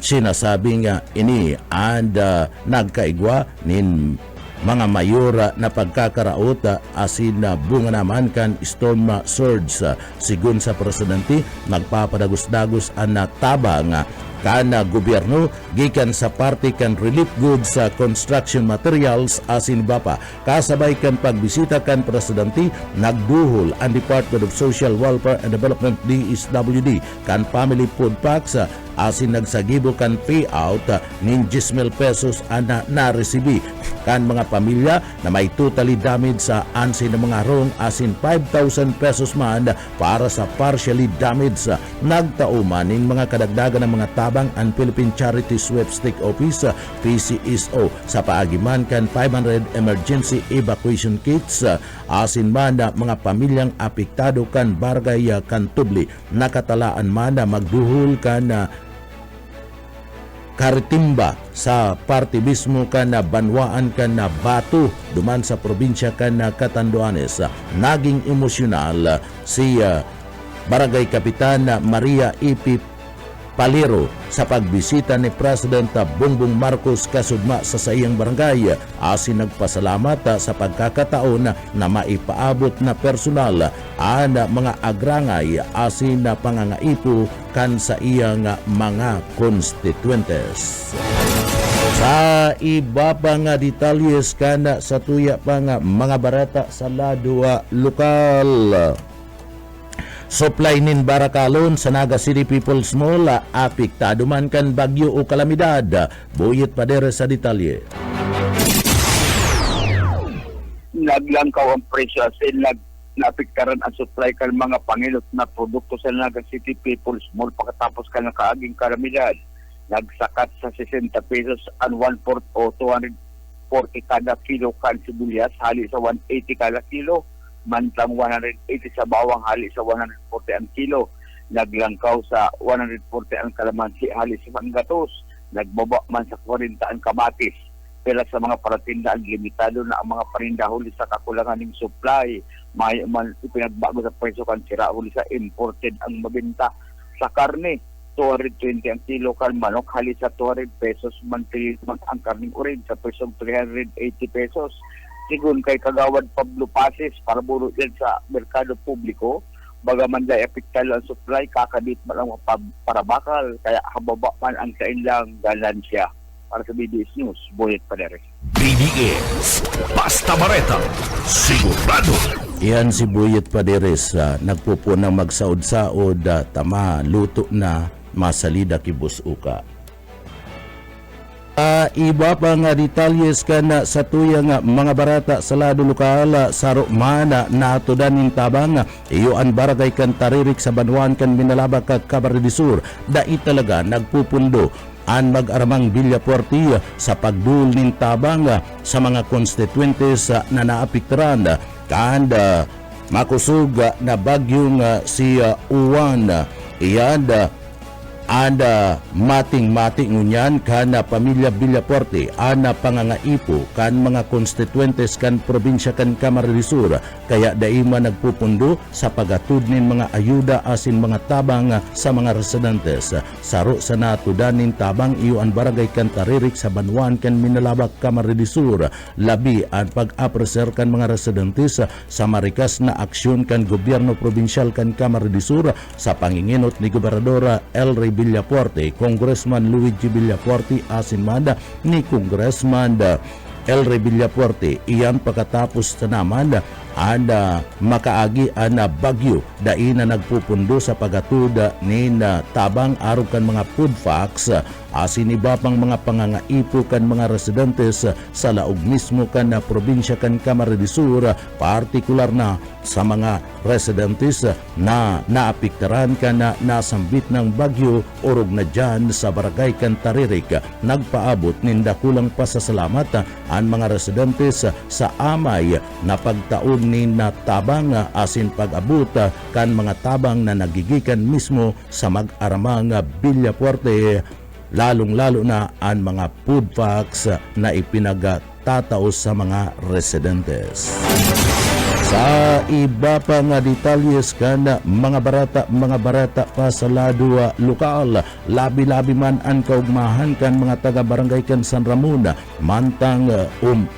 Speaker 2: sinasabing ini and nagkaigwa nin mga mayor na pagkakaraot asin na bunga naman kan storm surge. Sigun sa presidente magpapadagos-dagos ang tabang kana gobyerno gikan sa parte kan relief goods sa construction materials asin bapa. Kasabay kan pagbisita kan presidente nagduhol ang Department of Social Welfare and Development DSWD kan family food packs asin nagsagibo kan payout nin 10,000 pesos ana naresibi kan mga pamilya na may totally damaged sa ansi na mga rong asin 5,000 pesos man para sa partially damaged. Nagtauman ning mga kadagdagan ng mga tabang ang Philippine Charity Sweepstake Office PCSO sa paagiman kan 500 emergency evacuation kits asin man mga pamilyang apektado kan barangay kan Tubli. Nakatalaan man na magduhol kan karitimba sa parte mismo kan na Banwaan kan na Batu duman sa probinsya kan na Catanduanes. Naging emosyonal si Barangay Kapitan Maria E.P. Palero sa pagbisita ni President Bongbong Marcos kasudma sa sayang barangay asin nagpasalamat sa pagkakataon na maipaabot na personal ang mga agrangay asin na pangangaipo kan sa iyang mga constituentes. Sa iba pa nga detalyes kan sa tuya pa nga mga barata sa lado lokal. Supply nin Barakalon sa Naga City People's Mall apektado man kan bagyo o kalamidad. Buyit Padere sa detalye.
Speaker 5: Naglangkaw ang presyo asin naapektaran ang supply kan mga pangilot na produkto sa Naga City People's Mall pagkatapos ka ng kaaging kalamidad. Nagsakat sa 60 pesos ang 1/4 o 240 kada kilo kan sibuyas hali sa 180 kada kilo. Mantang 180 sa bawang hali sa 140 ang kilo. Naglangkaw sa 140 ang kalamansi hali sa manggatos. Nagbaba man sa 40 ang kamatis. Pero sa mga paratindaan, limitado na ang mga parinda huli sa kakulangan ng supply. May man ipinagbago sa presyo kan sira huli sa imported ang mabenta. Sa karne, 220 ang kilo kan manok hali sa 200 pesos. Mantili ang karning urin sa presong 380 pesos. Sigun kay Kagawad Pablo Pases para buro yan sa merkado publiko, bagaman dahil apektalo ang supply, kakabit man lang para bakal, kaya hababa man ang kailang ganansya. Para sa BDS News, Boyet Padere.
Speaker 1: BDS, Basta Bareta, sigurado.
Speaker 2: Iyan si Buyet Paderes nagpupunang magsaod-saod tama luto na masalida kibus uka. Iba pa nga detalyes kana sa tuyang mga barata sa lado lokal sa Romana na atudanin tabang iyoan barangay kan Taririk sa Banwan kan Minalaba kag Camarines Sur dai talaga nagpupundo an mag-aramang Villapuerte sa pagdul nin tabang sa mga constituentes na naapektuhan kan makusog na bagyong si Uwan. Iyan mating-mating ngunyan kan pamilya Villapuerte ana pangangaipo kan mga constituentes kan probinsya kan Camarines Sur kaya daima nagpupundo sa pagatud nin mga ayuda asin mga tabang sa mga residentes. Saro sa natudanin tabang iyoan barangay kan Taririk sa Banwan kan Minalabak Camarines Sur labi ang pag-apreser kan mga residentes sa marikas na aksyon kan gobyerno probinsyal kan Camarines Sur sa panginginot ni Gobernador El Rey Villapuerte, Congressman Luigi Villapuerte asin manda ni Congressman El Rey Villapuerte. Iyan pagkatapos na naman makaagi na bagyo dai na nagpupundo sa pagatud ni tabang araw kan mga food facts asin iba pang mga pangangaipo kan mga residentes sa laog mismo kan na probinsya kan Camarines Sur, partikular na sa mga residentes na naapektuhan kan na nasambit ng bagyo orog na dyan sa barangay kan Taririk. Nagpaabot ninda kulang pasasalamat ang mga residentes sa amay na pagtaon ni tabang asin pag-abot kan mga tabang na nagigikan mismo sa mag-aramang Villapuerte, lalong-lalo na ang mga food packs na ipinagtataos sa mga residentes. Sa iba pa nga detalyes kan mga barata pa sa lado lokal, labi-labi man ang kaugmahan kan mga taga-barangay kan San Ramon, mantang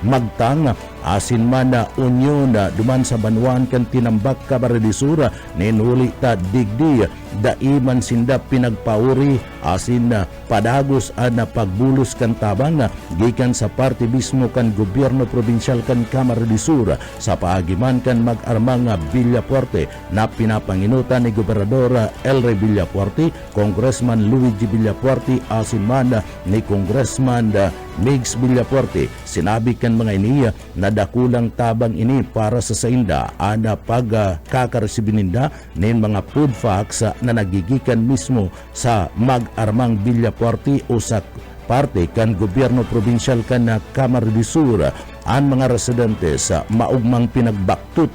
Speaker 2: magtang asin man Union duman sa Banwan kan Tinambak Camarines Sur ninuli ta digdi daiman sinda pinagpauri asin padagos na pagbulos kan tabang gikan sa parte mismo kan gobyerno probinsyal kan Camarines Sur sa paagiman kan mag-armang Villapuerte na pinapanginutan ni Gobernador El Rey Villapuerte, Congressman Luigi Villapuerte asin man ni Congressman Migs Villapuerte. Sinabi kan mga iniya na dakulang tabang ini para sa sainda ana pagkakaresibinda nin mga food facts na nagigikan mismo sa mag-armang Villapuerte o sa parte kan gobyerno probinsyal kan Camarines Sur. Ang mga residentes maugmang pinagbaktut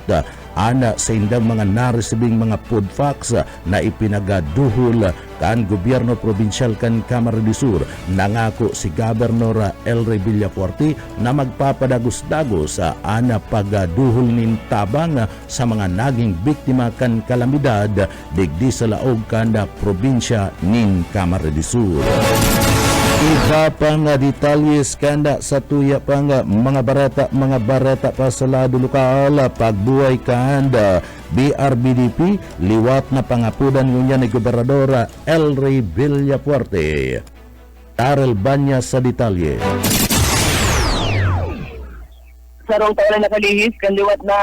Speaker 2: ana sa indang mga naresibing mga food facts na ipinagaduhol kan gobyerno probinsyal kan Camarines Sur. Nangako si Governor El Rey Villapuerte na magpapadagos-dagos ana pagaduhol nin tabang sa mga naging biktima kan kalamidad digdi sa laog kan probinsya nin Camarines Sur. Iba pang detalyes kanda sa tuya pang mga barata pa sa lado lokal, pagbuhay kanda BRBDP liwat na pangapudan ngunya ni Gobernador El Rey Villapuerte. Tarel Banya sa detalye.
Speaker 6: Sarong taon na nakalihis kan liwat na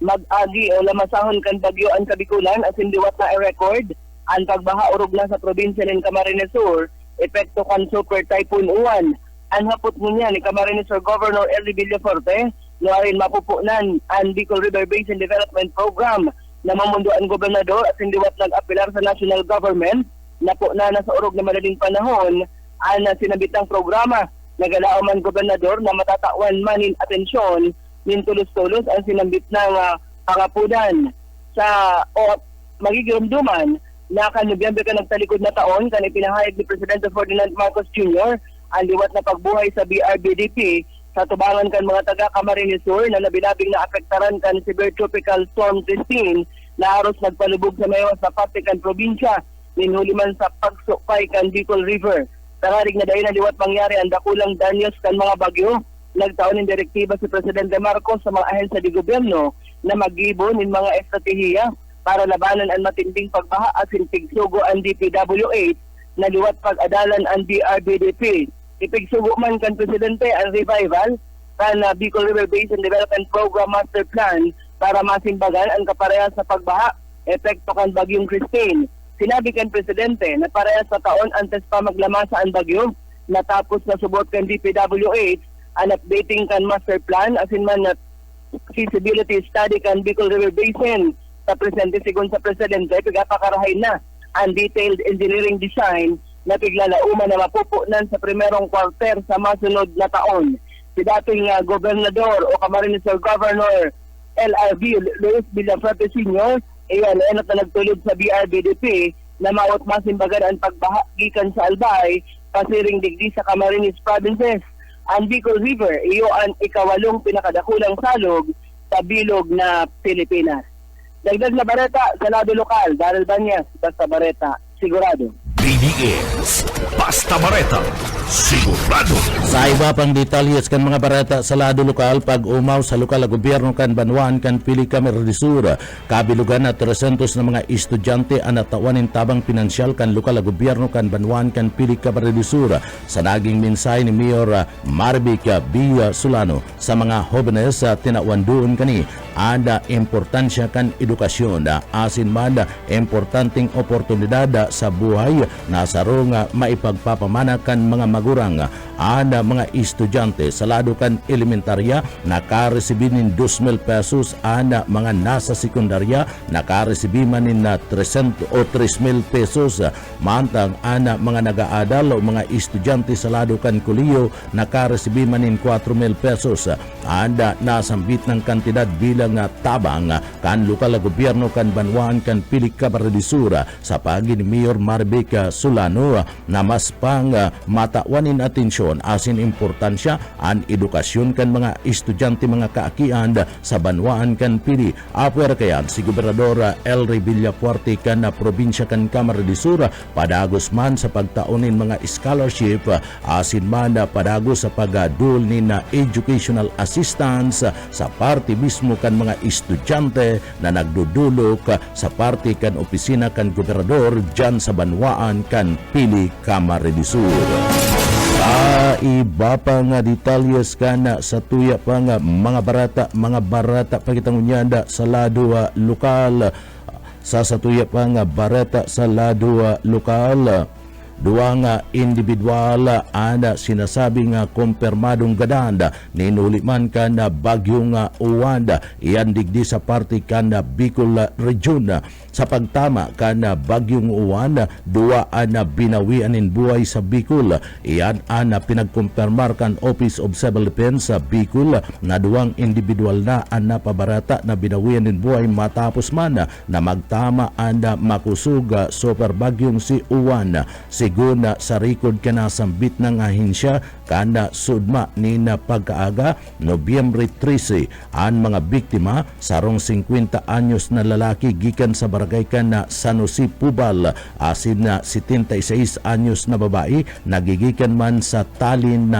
Speaker 6: mag-agi o lamasahon kan bagyo ang Kabikulan asin liwat na i-record ang pagbaha urog na sa probinsya ng Camarines Sur epekto kan Super Typhoon Uwan. Ang hapot niya ni Camarines Sur Governor Eli Villafuerte nuarin mapupunan ang Bicol River Basin Development Program na mamundo ang gobernador at hindiwat nag-apilar sa national government na po na nasa urog na madaling panahon ang sinabitang programa. Nagalao man gobernador na matatawan manin atensyon nin tulos-tulos ang sinambit ng pangapudan sa o magigirumduman na kan Nobyembre ka nagtalikod na taon kan ipinahayag ni Presidente Ferdinand Marcos Jr. ang liwat na pagbuhay sa BRBDP sa tubangan kan mga taga Camarines Sur na labilabing na apektaran kan severe tropical storm Christine na haros nagpalubog sa mayawas na parte kan probinsya ninhuli man sa pagsukpay kan Bicol River. Tangarig na dahil na liwat mangyari ang dakulang danyos kan mga bagyo. Nagtaon ng direktiba si Presidente Marcos sa mga ahensya di gobyerno na mag-ibo ng mga estratehiya para labanan ang matinding pagbaha at pigsugo ang DPWH na liwat pag-adalan ang BRBDP. Ipigsugo man kan Presidente ang revival kan Bicol River Basin Development Program Master Plan para masimbagan ang kaparehas sa pagbaha epekto kan bagyong Christine. Sinabi kan Presidente na parehas sa taon antes pa maglamasa ang bagyo natapos na subot kan DPWH ang updating kan master plan asin man na feasibility study kan Bicol River Basin sa presente sigon sa presidente pigapakarahay na ang detailed engineering design na piglalauman na mapupunan sa primerong quarter sa masunod na taon. Si dating gobernador o Camarines Sur Governor LRB Luis Villafuerte Sr. Ayan, na nagtulod sa BRBDP na maot masimbagan ang pagbahagikan sa Albay, pasiring digdi sa Camarines Provinces. Ang Bicol River, iyo ang ikawalong pinakadakulang salog sa bilog na Pilipinas. Dagdag na bareta sa lado lokal, Daryl Banyas, Basta Bareta, sigurado.
Speaker 1: PBS Basta Bareta, sigurado.
Speaker 2: Sa iba pang detalyes kan mga barata sa lado lokal, pag umaw sa lokal na gobyerno kan Banwan kan Pili Camarines Sur, kabilugan na 300 na mga estudyante ang natawanin tabang pinansyal kan lokal na gobyerno kan Banwan kan Pili Camarines Sur sa naging mensahe ni Mayor Marvic B. Solano sa mga jóvenes tinawan doon kani ada importansya kan edukasyon asin man importanteng oportunidad sa buhay na sarong maipagpapamana kan mga magurang ada mga estudyante sa lado kan elementarya nakaresibinin 2,000 pesos ana mga nasa sekundarya nakaresibinin na 300 o 3,000 pesos mantang ana mga nag-aadal o mga estudyante sa lado kan kolehiyo nakaresibinin 4,000 pesos ada nasambit ng kantidad bilang tabang kan lokal na gobyerno kan Banwan kan Pili Camarines Sur sa pagi ni Mayor Marvic Solano na mas pang matawanin atensyon asin importansya ang edukasyon kan mga estudyante mga kaakian sa Banwan kan Pili. Apuer kayan si Gobernador Elry Villafuerte kan na probinsya kan Camarines Sur padagos man sa pagtaunin mga scholarship asin man padagos sa pagdul ni na educational assistance sa party mismo kan mga estudyante na nagdudulok sa party kan opisina kan gobernador dyan sa Banwaan kan Pili Camarines Sur. Sa iba pa nga detalyes kan sa tuya pa nga mga barata pagitangunyanda sa lado lokal sa tuya pa nga barata sa lado lokal. Duwa nga individual ana sinasabing kumpirmadong gadanda ninuliman ka na bagyong uwan iyan digdi sa parte ka na Bicol Region sa pagtama ka na bagyong uwan duwa ana binawian in buhay sa Bicol iyan ana pinagkumpirmar kan Office of Civil Defense sa Bicol na duwang individual na ana pabarata na binawian in buhay matapos man na magtama ana makusug super bagyong si uwan siguna sa record ka na sambit ng ahensya kana sudma ni na pagkaaga Nobyembre 13 ang mga biktima sarong 50 anyos na lalaki gikan sa barangay ka na San Jose Pubal asin na 76 anyos na babae nagigikan man sa talin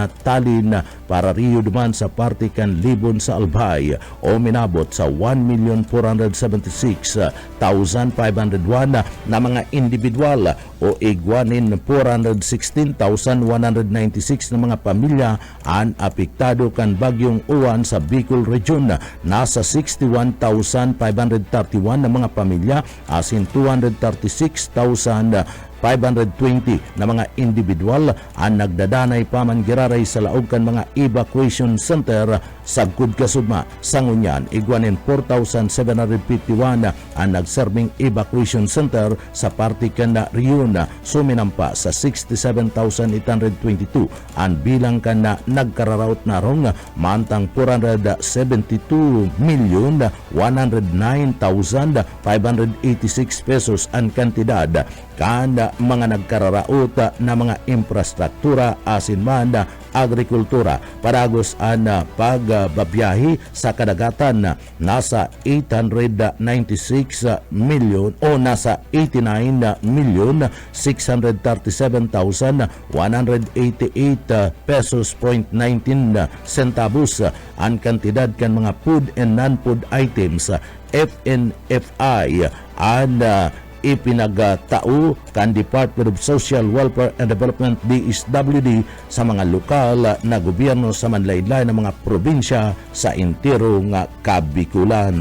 Speaker 2: para riyo duman sa parte kan Libon sa Albay o minabot sa 1,476,501 na mga individual o igwanin 416,196 na mga pamilya ang apektado kan bagyong uwan sa Bicol Region. Nasa 61,531 na mga pamilya asin 236,520 na mga individual ang nagdadanay pamangiraray sa laog kan mga evacuation center sa Gudkasudma. Sangunyan, igwanin 4,751 ang nagserbing evacuation center sa parte kan na Riyon. Suminampa sa 67,822 ang bilang kan na nagkararaot na rong mantang 472,109,586 pesos ang kantidad kan mga nagkararaot na mga infrastruktura asin man agrikultura. Paragos ang pagbabiyahe sa kadagatan nasa 896 million o nasa 89,637,188 pesos .19 centavos ang kantidad kan mga food and non-food items FNFI ang ipinagtao kan Department of Social Welfare and Development DSWD sa mga lokal na gobyerno sa manlaylay ng mga probinsya sa entero nga Kabikulan.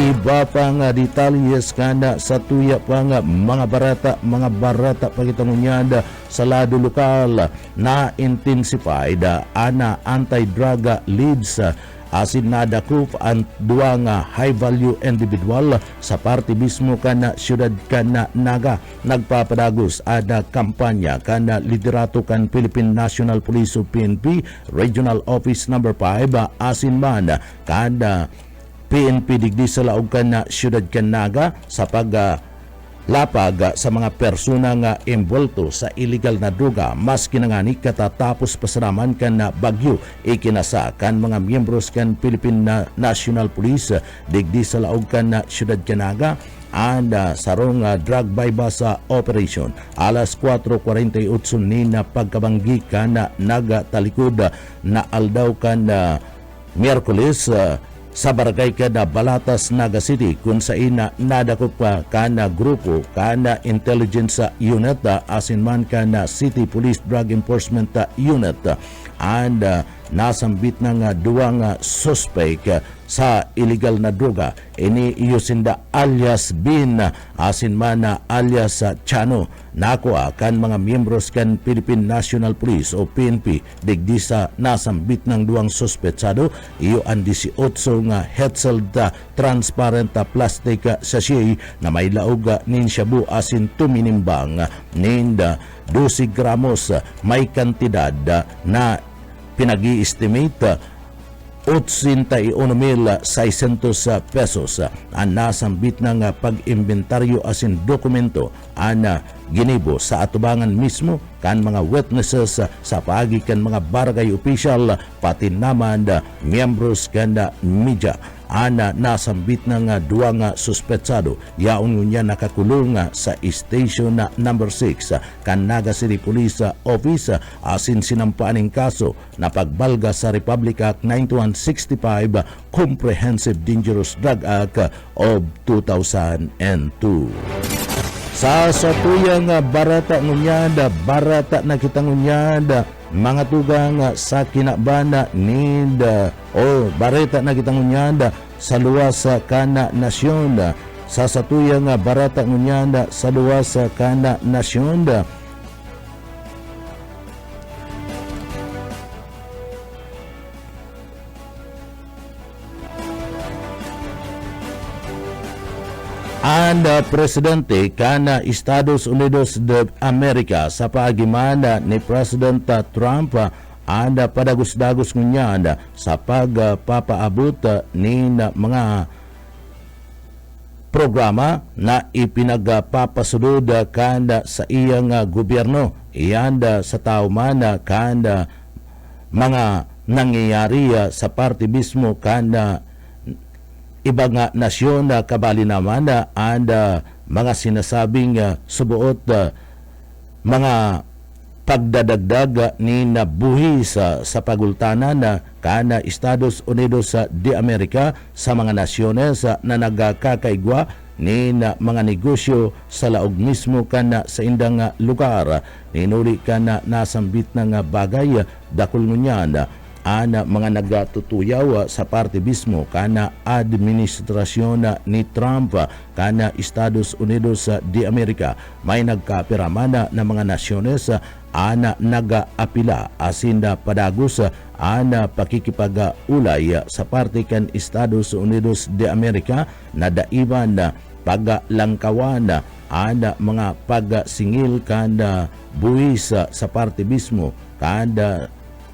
Speaker 2: Iba pa nga detalyes kana sa tuya pa nga mga barata pagitangunyada sa lado lokal na intensified ana anti-drug leads asin nadakop ang duwa nga high value individual sa parte mismo kana syudad kana Naga nagpapadagos ada kampanya kana liderato kan Philippine National Police o PNP Regional Office number 5 asin man kada PNP digdi sa laog na siyudad Naga sa paglapag sa mga persona nga involto sa illegal na droga mas kinangani katatapos pasaraman kan na bagyo ikinasa kan mga miyembros kan Philippine National Police digdi sa laog na siyudad Naga and sarong drug bypass operation alas 4:48 ni na pagkabanggi kan na nagatalikod na aldaw kan Miyerkules sa barangay kada Balatas, Naga City kung sa ina nadakop pa kana grupo kana intelligence unit asin man kana City Police Drug Enforcement Unit and nasambit ng duwang suspect sa illegal na droga ini Yusinda alias Bin asin man alias Chano nako kan mga miyembros kan Philippine National Police o PNP digdi sa nasambit ng duwang suspetsado iyo ang 18 nga Hetzel transparent plastic sachet na may laog nin shabu asin tuminimbang nin 12 gramos may kantidad na pinag-i-estimate 81,600 pesos ang nasambit ng pag-imbentaryo asin dokumento ang ginibo sa atubangan mismo kan mga witnesses sa paagi kan mga barangay official pati naman miyembros kan media ana nasambit ng duwang suspetsado yaon niya nakakulong sa station number 6 kan Naga City Police Office asin sinampaaning kaso na pagbalga sa Republic Act 9165 Comprehensive Dangerous Drug Act of 2002. Sa tuyang barata ngunyada, barata na kita ngunyada, mga tugang sa kinabana nida o barata na kita ngunyada sa luwas kana nasyon. Sa tuyang barata ngunyada sa luwas kana nasyon. And Presidente kana Estados Unidos de America sa paagimana ni President Trump anda padagos-dagos ngunya sa pagpapaabot ni mga programa na ipinagpapasulod kanda sa iyang gobyerno iyanda sa tao man kanda mga nangyayari sa parte mismo kanda ibang nasyon na kabali naman and mga sinasabing subuot mga pagdadagdag ni nabuhis sa pagultanan na kana Estados Unidos de America sa mga nasyones na nagkakaigwa ni mga negosyo sa laog mismo kana sa indang lugar ninuli kana nasambit ng bagay dakol ngunyan ana mga nagatutuyaw sa parte mismo kana administrasyon ni Trump kana Estados Unidos de America may nagkapiramana ng mga nasyones ana nagaapila asin padagos ana pakikipag-ulay sa parte kan Estados Unidos de America na daiban paglangkawan ana mga pagsingil kana buwis sa parte mismo kada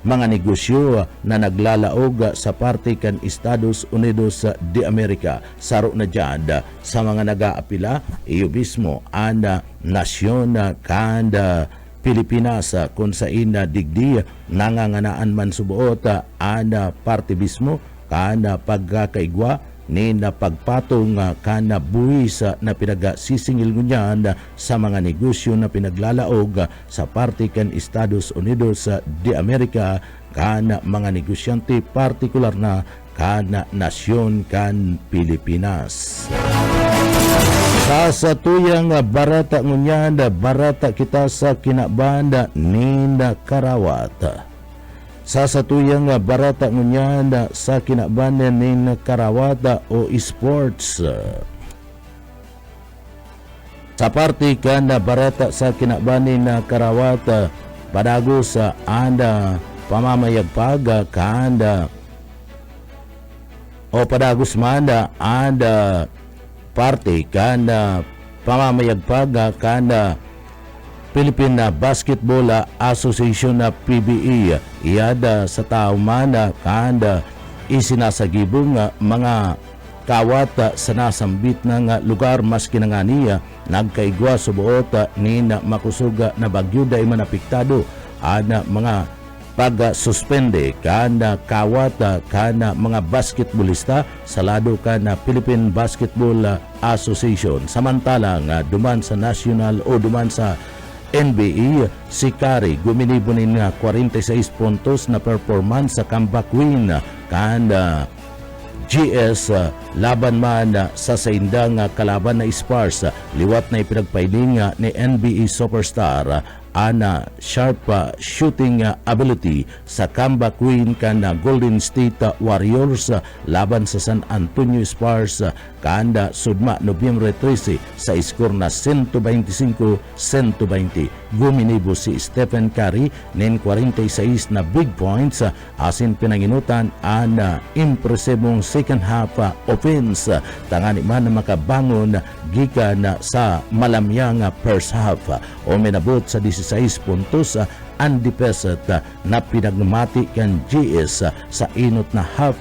Speaker 2: mga negosyo na naglalaog sa parte kan Estados Unidos de America. Saro na dyan sa mga nag-aapila, iyo mismo ang nasyon kanda Pilipinas kung sa ina digdi nanganganaan man subuot ang parte mismo kana pagkakaigwa ni na pagpatong kana buwis na pinagsisingil ngunyan sa mga negosyo na pinaglalaog sa parte kan Estados Unidos de America kana mga negosyante partikular na kana nasyon kan Pilipinas. Sa tuyang barata ngunyan barata kita sa kinabanda ni Karawat. sa satuyang barata ngunyan sa kinabanan ni Karawata o esports. Sa parte kan barata sa kinabanin na Karawata padago sa anda pamamayagpag kanda o padagos manda anda parte kanda pamamayagpag kanda Philippine Basketball Association na PBA iyada sa tao mana kanda isinasagibong mga kawata sa nasambit ng lugar maski na nga niya nagkaigwa sa buot ni na makusuga na bagyo da manapiktado ana mga pag-suspende kana kawata kana mga basketballista sa lado kana Philippine Basketball Association. Samantalang duman sa national o duman sa NBA, si Curry guminibo ni na 46 puntos na performance sa comeback win kana GS laban man sa saindang kalaban na Spurs. Liwat na ipinagpailing ni NBA superstar ana sharp shooting ability sa comeback win kana Golden State Warriors laban sa San Antonio Spurs kanda sudma Nobyembre 13 sa iskor na 125-120. Guminibo si Stephen Curry nin 46 na big points asin pinanginutan ana impresibong second half offense tangani man na makabangon gikan sa malamyang first half o minabot sa 16 puntos undefeated na pinagmati kan GS sa inot na half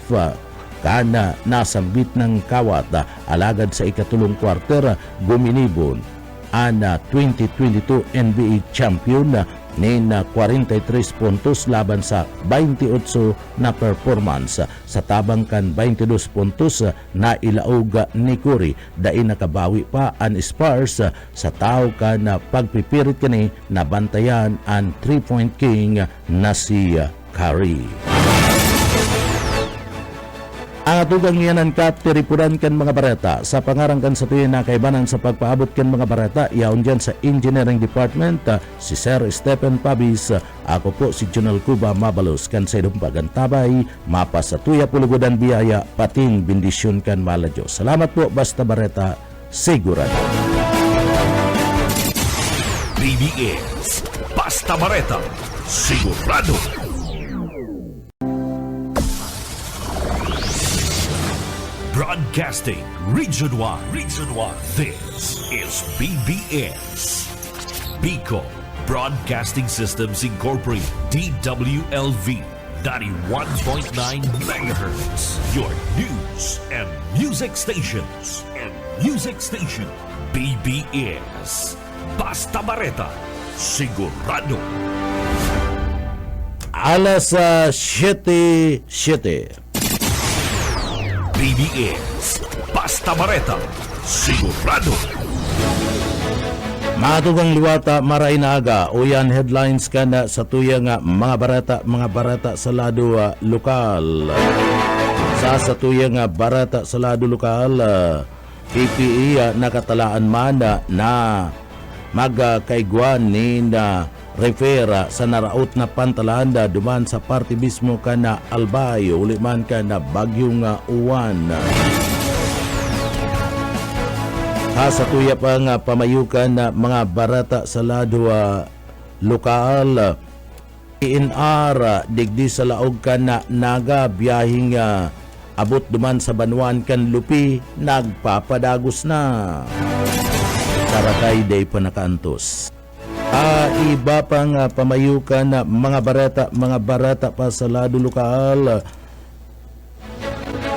Speaker 2: kana nasambit ng kawat alagad sa ikatulong quarter guminibon ana 2022 NBA champion ni na 43 puntos laban sa 28 na performance sa tabang kan 22 puntos na ilaog ni Curry dai nakabawi pa ang Spurs sa tao ka na pagpipirit kani na bantayan ang 3-point king na si Curry. Ang atugang yanan kat tiripuran kan mga bareta sa pangarangkan sa tuyo na kaibanan sa pagpaabot kan mga bareta yaon dyan sa Engineering Department si Sir Stephen Pabis. Ako po si Junel Cuba Mabalos kan sa idong pagantabay mapa sa tuya pulugodan biyaya pating bendisyon kan mala Diyos. Salamat po basta bareta sigurado.
Speaker 1: BBS Basta Bareta sigurado. Broadcasting Region 1. This is BBS. Bicol Broadcasting Systems Incorporated. DWLV 91.9 MHz. Your news and music stations. BBS. Basta Bareta. Sigurado.
Speaker 2: Alas 7:07.
Speaker 1: BBS Basta Bareta sigurado.
Speaker 2: Matugang liwata maray na aga uyan headlines kana sa tuyang mga barata sa lado lokal. Sa tuyang barata sa lado lokal PPE nakatalaan man na magkaigwan ni na refera sa naraot na pantalanda duman sa parte mismo ka na Albay uliman ka na bagyong uwan. Sa tuya pa nga pamayukan na mga barata sa lado lokal INR digdi sa laog ka na naga biyahing abot duman sa Banuan kan Lupi nagpapadagos na. Tarakay day pa nakaantos. Iba pang pamayukan na mga barata pa sa lado lokal.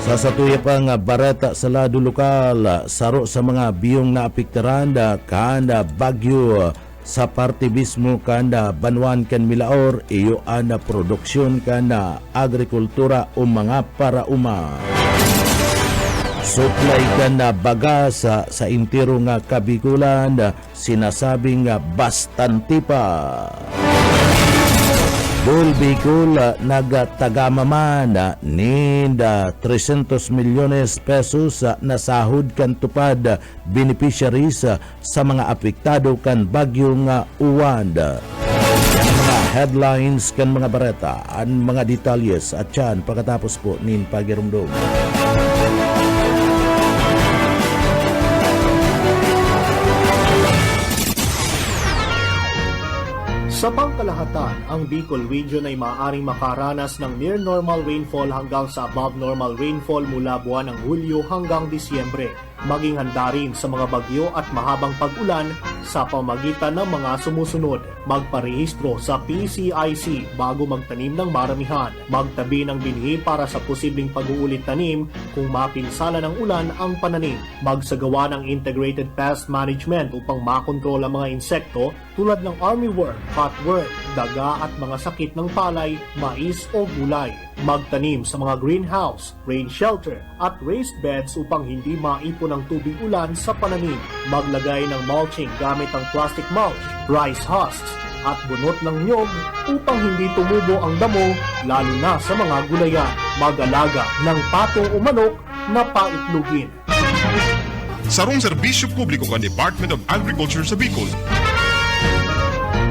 Speaker 2: Sa satuya pang barata sa lado lokal, saro sa mga biyong naapiktaran kanda bagyo sa parte mismo kanda Banuan kan Milaor iyo ana produksyon kanda agrikultura o mga parauma. Supply ka na bagas sa intero nga Kabikulan sinasabing bastante pa. Bul Bicol nagatagamaman ninda 300 milyones pesos na sahod kan tupad beneficiaries sa mga apektado kan bagyong uwan. Yan mga headlines kan mga bareta an mga detalyes at yan pagkatapos po nin pagirumdum.
Speaker 3: Sa pangkalahatan, ang Bicol Region ay maaaring makaranas ng near normal rainfall hanggang sa above normal rainfall mula buwan ng Hulyo hanggang Disyembre. Maging handa rin sa mga bagyo at mahabang pag-ulan sa pamagitan ng mga sumusunod. Magparehistro sa PCIC bago magtanim ng maramihan. Magtabi ng binhi para sa posibleng pag-uulit tanim kung mapinsala ng ulan ang pananim. Magsagawa ng integrated pest management upang makontrol ang mga insekto tulad ng armyworm, cutworm, daga at mga sakit ng palay, mais o gulay. Magtanim sa mga greenhouse, rain shelter at raised beds upang hindi maipon ang tubig ulan sa pananim. Maglagay ng mulching gamit ang plastic mulch, rice husks at bunot ng nyog upang hindi tumubo ang damo lalo na sa mga gulayan. Mag-alaga ng pato o manok na paitlugin.
Speaker 4: Sarong serbisyo publiko kan Department of Agriculture sa Bicol.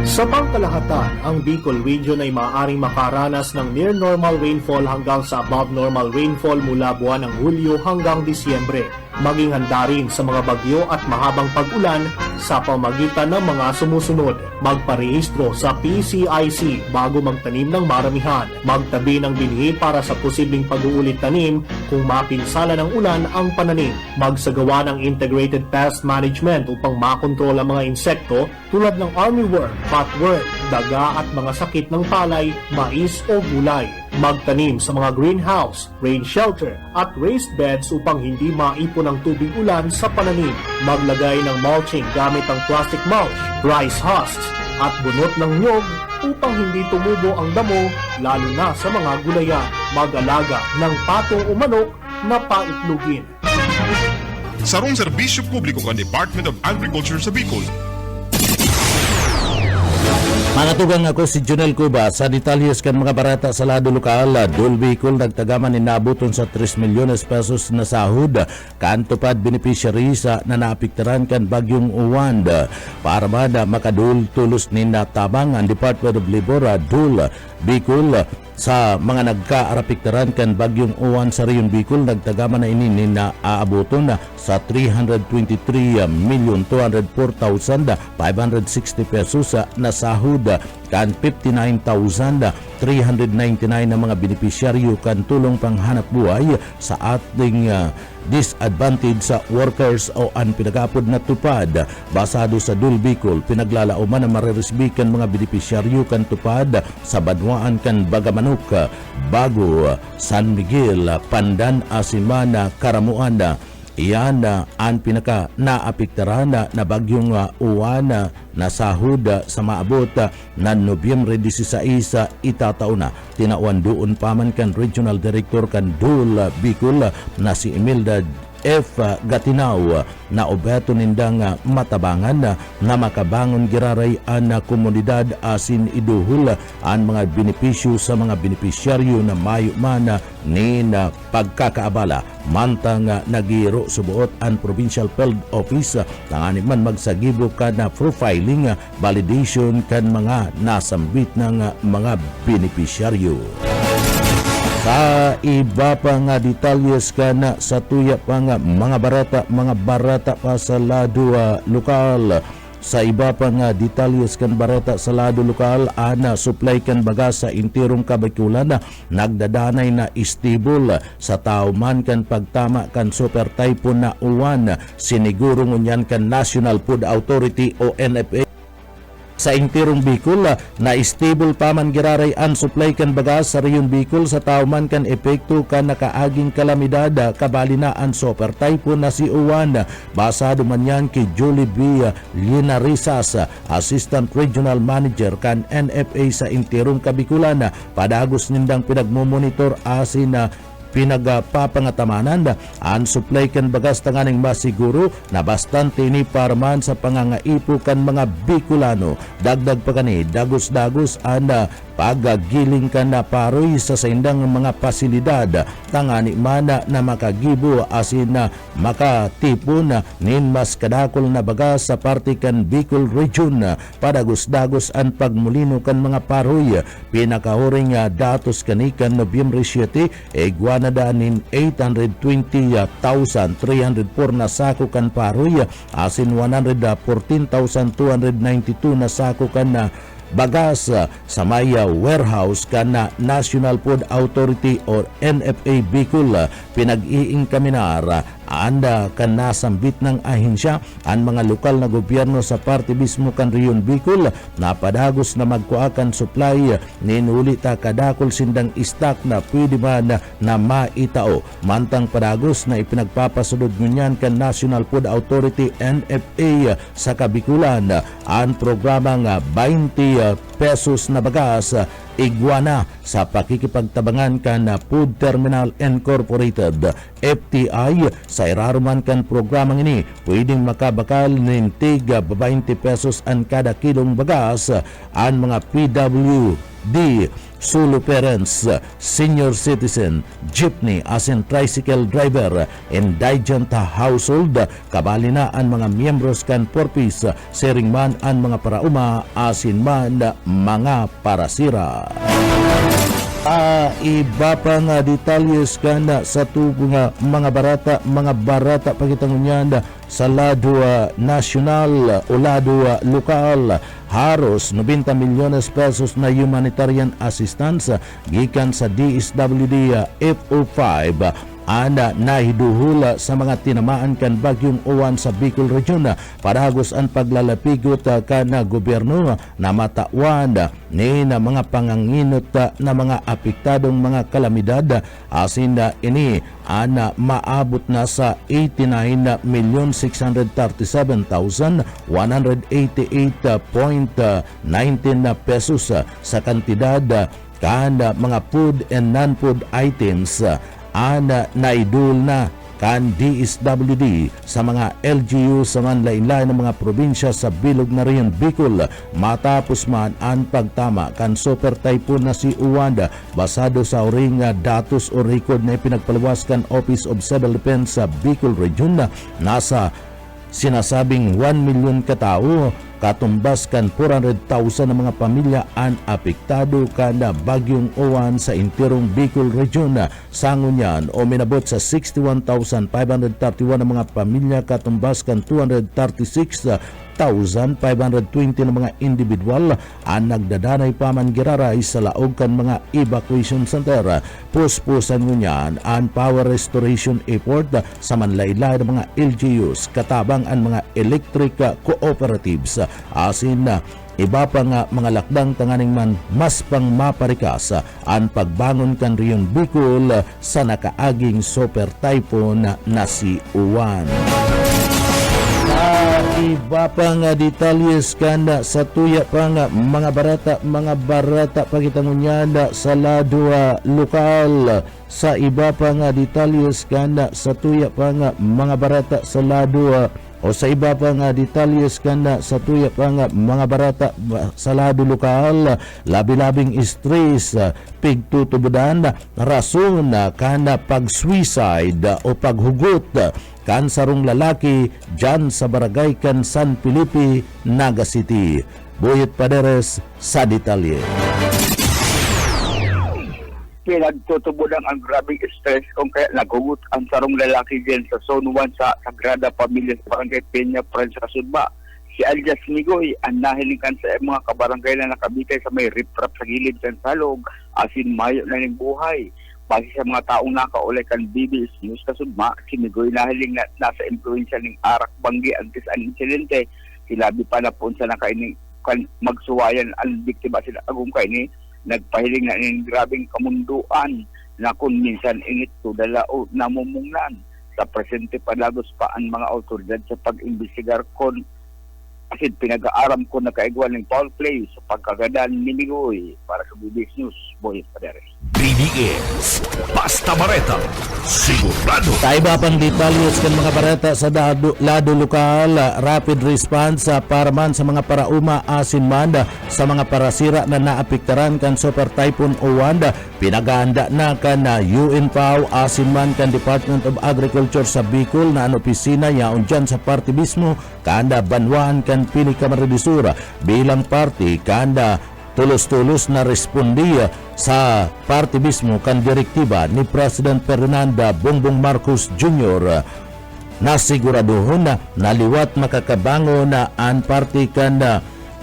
Speaker 3: Sa pangkalahatan, ang Bicol Region ay maaaring makaranas ng near normal rainfall hanggang sa above normal rainfall mula buwan ng Hulyo hanggang Disyembre. Maging handa rin sa mga bagyo at mahabang pag-ulan sa pamagitan ng mga sumusunod. Magparehistro sa PCIC bago magtanim ng maramihan. Magtabi ng binhi para sa posibleng pag-uulit tanim kung mapinsala ng ulan ang pananim. Magsagawa ng integrated pest management upang makontrol ang mga insekto tulad ng armyworm, cutworm, daga at mga sakit ng palay, mais o gulay. Magtanim sa mga greenhouse, rain shelter at raised beds upang hindi maipon ang tubig ulan sa pananim. Maglagay ng mulching gamit ang plastic mulch, rice husks at bunot ng nyog upang hindi tumubo ang damo lalo na sa mga gulayan. Mag-alaga ng pato o manok na paitlugin.
Speaker 4: Sarong serbisyo publiko kan Department of Agriculture sa Bicol.
Speaker 2: Mga tugang ako si Junel Cuba sa detalyes kan mga barata sa lado lokal. Dul Bicol nagtagaman ni nabuton sa 3 milyones pesos na sahod kaantupad beneficiary sa na naapektaran kan bagyong Uwan. Para mada makadul tulos ni natabang ang Department of Labor Dul Bicol sa mga nagkaarapektaran kan bagyong Uwan sa Riyon Bicol. Nagtagaman na ini ni naaabuton sa 323,204,560 pesos na sahod kan 59,399 na mga benepisyaryo kan tulong panghanap buhay sa ating disadvantage sa workers o ang pinagapod na tupad. Basado sa Dul Bicol, pinaglalauman na mariresbikan mga benepisyaryo kan tupad sa Banwaan kan Bagamanok, Bago, San Miguel, Pandan, Asimana, Karamuan. Iyan ang pinaka naapektaran na bagyong Uwan na sahod sa maabot na Nobyembre 16 itataon na. Tinauan doon paman kan Regional Director kan Dul Bicol na si Imelda F. Gatinaw na obeto nindang matabangan na makabangon giraray ang komunidad asin iduhul ang mga benepisyo sa mga benepisyaryo na mayo man ni na pagkakaabala. Mantang nagiro subuot ang Provincial Field Office na man magsagibo ka na profiling validation kan mga nasambit ng mga benepisyaryo. Sa iba pa nga detalyes ka na sa tuya pa nga mga barata pa sa lado lokal. Sa iba pa nga detalyes kan barata sa lado lokal, ana supply kan baga sa intirong Kabikulan nagdadanay na istibol sa tao man kan pagtama kan super typhoon na Uwan. Siniguro ngunyan kan National Food Authority o NFA sa intirong Bicol na stable pa man giraray ang supply kan baga sa Riyon Bicol sa tao man kan epekto kan nakaaging kalamidad kabali na ang super typhoon na si Uwan. Basado man yan kay Julie B. Linarisas, Assistant Regional Manager kan NFA sa intirong Kabikulan, padagos nindang pinagmomonitor asin na pinagpapangatamanan ang supply kan bagas tanganing masiguro na bastante ni parman sa pangangaipo kan mga Bicolano. Dagdag pa kani dagos-dagos ang pagagiling ka na paroy sa saindang mga pasilidad tangani mana na makagibo asin na makatipon nin mas kadakol na baga sa parte kan Bicol Region padagos-dagos an pagmulino kan mga paroy pinakahuring datos kanikan Nobyembre 7 iguanada nin 820,304 na sako kan paroy asin 114,292 na sako kan na bagas sa may warehouse kana National Food Authority or NFA Bicol pinag-iing kaminar anda kan nasambit ng ahensya ang mga lokal na gobyerno sa parte mismo kan Riyon Bicol na padagos na magkuakan supply ninulita kadakol sindang stock na pwede man na maitao mantang padagos na ipinagpapasunod ngunyan kan National Food Authority NFA sa Kabikulan ang programang 20 pesos na bagas iguana sa pakikipagtabangan kan Food Terminal Incorporated FTI sa iraruman kan programang ini pwedeng makabakal ng tiga 20 pesos ang kada kilong bagas ang mga PWD solo parents, senior citizen, jeepney as in tricycle driver, indigent household, kabali na ang mga miyembros kan porpis, sering man ang mga parauma, asin man mga parasira. Iba pa nga detalyes kan sa tubong mga barata pagitangunyan sa lado nasyonal o lado lokal haros 90 milyones pesos na humanitarian assistance gikan sa DSWD FO5 ana nahiduhula sa mga tinamaan kan bagyong Uwan sa Bicol Region padagos ang paglalapigot kan gobyerno na matawan ni na mga panganginot na mga apektadong mga kalamidad asin ini ana maabot na sa 89,637,188.19 pesos sa kantidad kan mga food and non-food items ana naidul na kan DSWD sa mga LGU sa manlain-lain ng mga probinsya sa bilog na Riyon Bicol matapos man ang pagtama kan super typhoon na si Uwan basado sa uring datos o record na ipinagpalawas kan Office of Civil Defense sa Bicol Region nasa sinasabing 1 milyon katao katumbas kan 400,000 na mga pamilya ang apektado kada bagyong Uwan sa intirong Bicol Region. Sangunyan o minabot sa 61,531 na mga pamilya katumbas kan 236,520 na mga individual ang nagdadanay pa man giraray sa laog kan mga evacuation center. Puspusan ngunyan ang power restoration effort sa manlaylay ng mga LGUs katabang ang mga electric cooperatives asin na iba pa nga mga lakdang tanganing man mas pang maparikas ang pagbangon kan Riyon Bicol sa nakaaging super typhoon na si Uwan. Iba pa nga detalyes kan sa tuya pa nga mga barata pagitangunyan sa lado lokal sa iba pa nga detalyes kan sa tuya pa nga mga barata sa lado o sa iba pa nga detalyes kana sa tuya pa nga mga barata sa lado lokal labi-labing stress pigtutubudan rason kana pag-suicide o paghugot kan sarong lalaki dyan sa barangay kan San Felipe, Naga City. Boyet Paderes sa detalye.
Speaker 5: Pinagtutubudan ang grabing stress kung kaya nagugot ang sarong lalaki din sa Zone 1 sa Sagrada Familia sa Barangay Peña, Provincia Sudba. Si Alias Migoy ang nahilingan sa mga kabarangay na nakabitay sa may riprap sa gilid kan salog asin mayo na ng buhay. Base sa mga taong nakaulay kan BBS News sa Sudma, si Migoy nahiling na nasa impluensya ng Arak Banggi antes ang insidente. Silabi pa na po sa nakaining magsuwayan ang biktima sila agong kaini nagpahiling na ng grabing kamunduan na kung minsan init to dala o namumungnan. Sa presente palagos pa ang mga autoridad sa pag-imbestigar kon Kasi pinag-aaram ko na kaigwan ng foul play sa pagkagadan ni Migoy para sa BBS News, Boy Padere.
Speaker 1: BDS Basta Bareta Sigurado.
Speaker 2: Sa iba pang detalyos kan mga bareta sa lado lokal, rapid response para man sa mga parauma asin man sa mga parasira na naapektaran kan Super Typhoon Uwan, pinagahanda na kan UNPAO asin man kan Department of Agriculture sa Bicol na opisina yaon dyan sa party mismo kanda banwaan kan pili Camarines bilang party kanda tulos-tulos na respondiya sa party mismo kan direktiba ni President Ferdinand Bongbong Marcos Jr. Nasiguraduhon na naliwat makakabango na ang party kan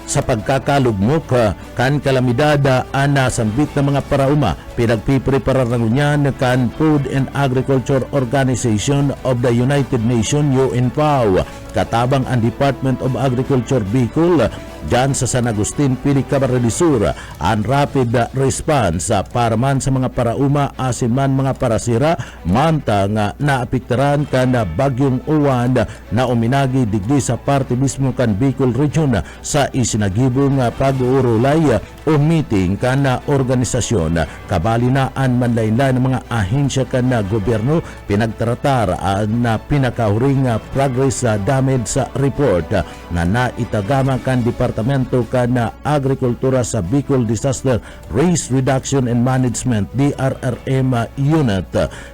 Speaker 2: sa pagkakalugmok kan kalamidad ang nasambit ng mga parauma. Pinagpipreparar ng unyan kan Food and Agriculture Organization of the United Nations UNFAO katabang ang Department of Agriculture Bicol dyan sa San Agustin, Pili, Camarines Sur ang rapid response para man sa mga parauma asin man mga parasira manta nga naapektaran kan bagyong uwan na uminagi digdi sa parte mismo kan Bicol Region sa isinagibong pag-uurulay o meeting kan organisasyon kabali na ang manlain-lain ng mga ahensya kan gobyerno pinagtratar na pinakahuring progress damage sa report na naitagama kan Departamento kan Agrikultura sa Bicol Disaster Risk Reduction and Management DRRM Unit.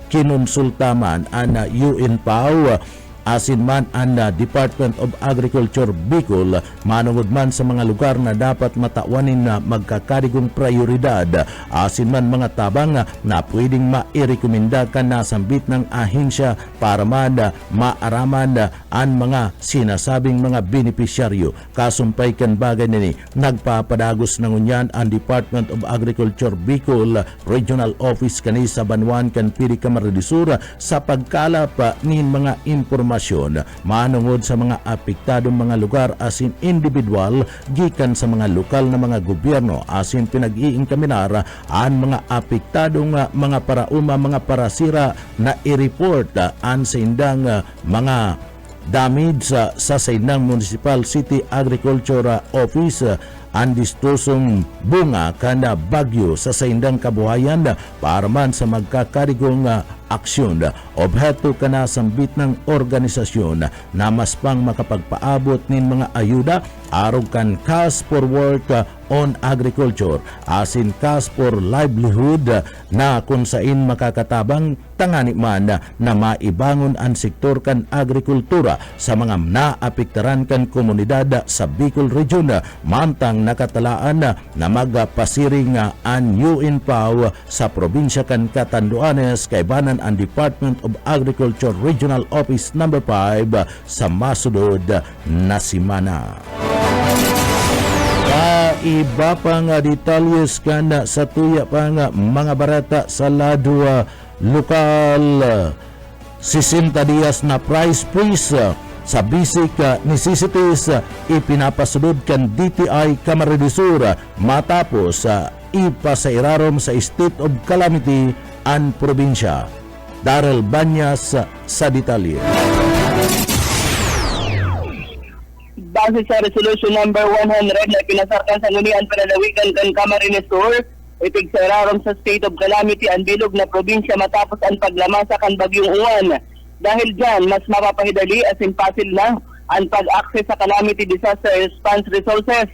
Speaker 2: Kinonsultaman ang UNPAO asin man ang Department of Agriculture Bicol manungod man sa mga lugar na dapat matawanin na magkakadigong prioridad asin man mga tabang na pwedeng mairekomenda kan nasambit ng ahensya para man maaraman ang mga sinasabing mga benepisyaryo. Kasumpay kan bagay nini nagpapadagos ng unyan ang Department of Agriculture Bicol Regional Office kani sa Banwan kan Pili Camarines Sur sa pagkalap nin mga impormasyon manungod sa mga apektadong mga lugar asin individual gikan sa mga lokal na mga gobyerno asin pinag-iingkaminar ang mga apektadong mga parauma mga parasira na i-report an sa indang mga damage sa saindang Municipal City Agriculture Office ang distrusong bunga kana bagyo sa saindang kabuhayan para man sa magkakarigong aksyon. Obheto kana sambit ng organisasyon na mas pang makapagpaabot nin mga ayuda arog kan Cash for Work on Agriculture asin Cash for Livelihood na kung sain makakatabang tangani man na maibangon ang sektor kan agrikultura sa mga naapektaran kan komunidad sa Bicol Region mantang nakatalaan na magpasiring ang UNPAO sa probinsya kan Catanduanes kaibanan ang Department of Agriculture Regional Office No. 5 sa masudod na simana. Iba pang detalyos kan sa tuya pang mga barata sa lado lokal 60 dias na price freeze sa basic necessities ipinapasunod kan DTI Camarines Sur matapos ipasairarom sa state of calamity ang probinsya. Darrell Banyas sa detalye.
Speaker 6: Base sa Resolution Number 100 na pinasarkan sa Ngunian Panalawigan kan Camarines Sur, ipigsararom sa state of calamity ang bilog na probinsya matapos ang paglamasa kan bagyong uwan. Dahil dyan, mas mapapahidali as in pasil na ang pag-access sa calamity disaster response resources.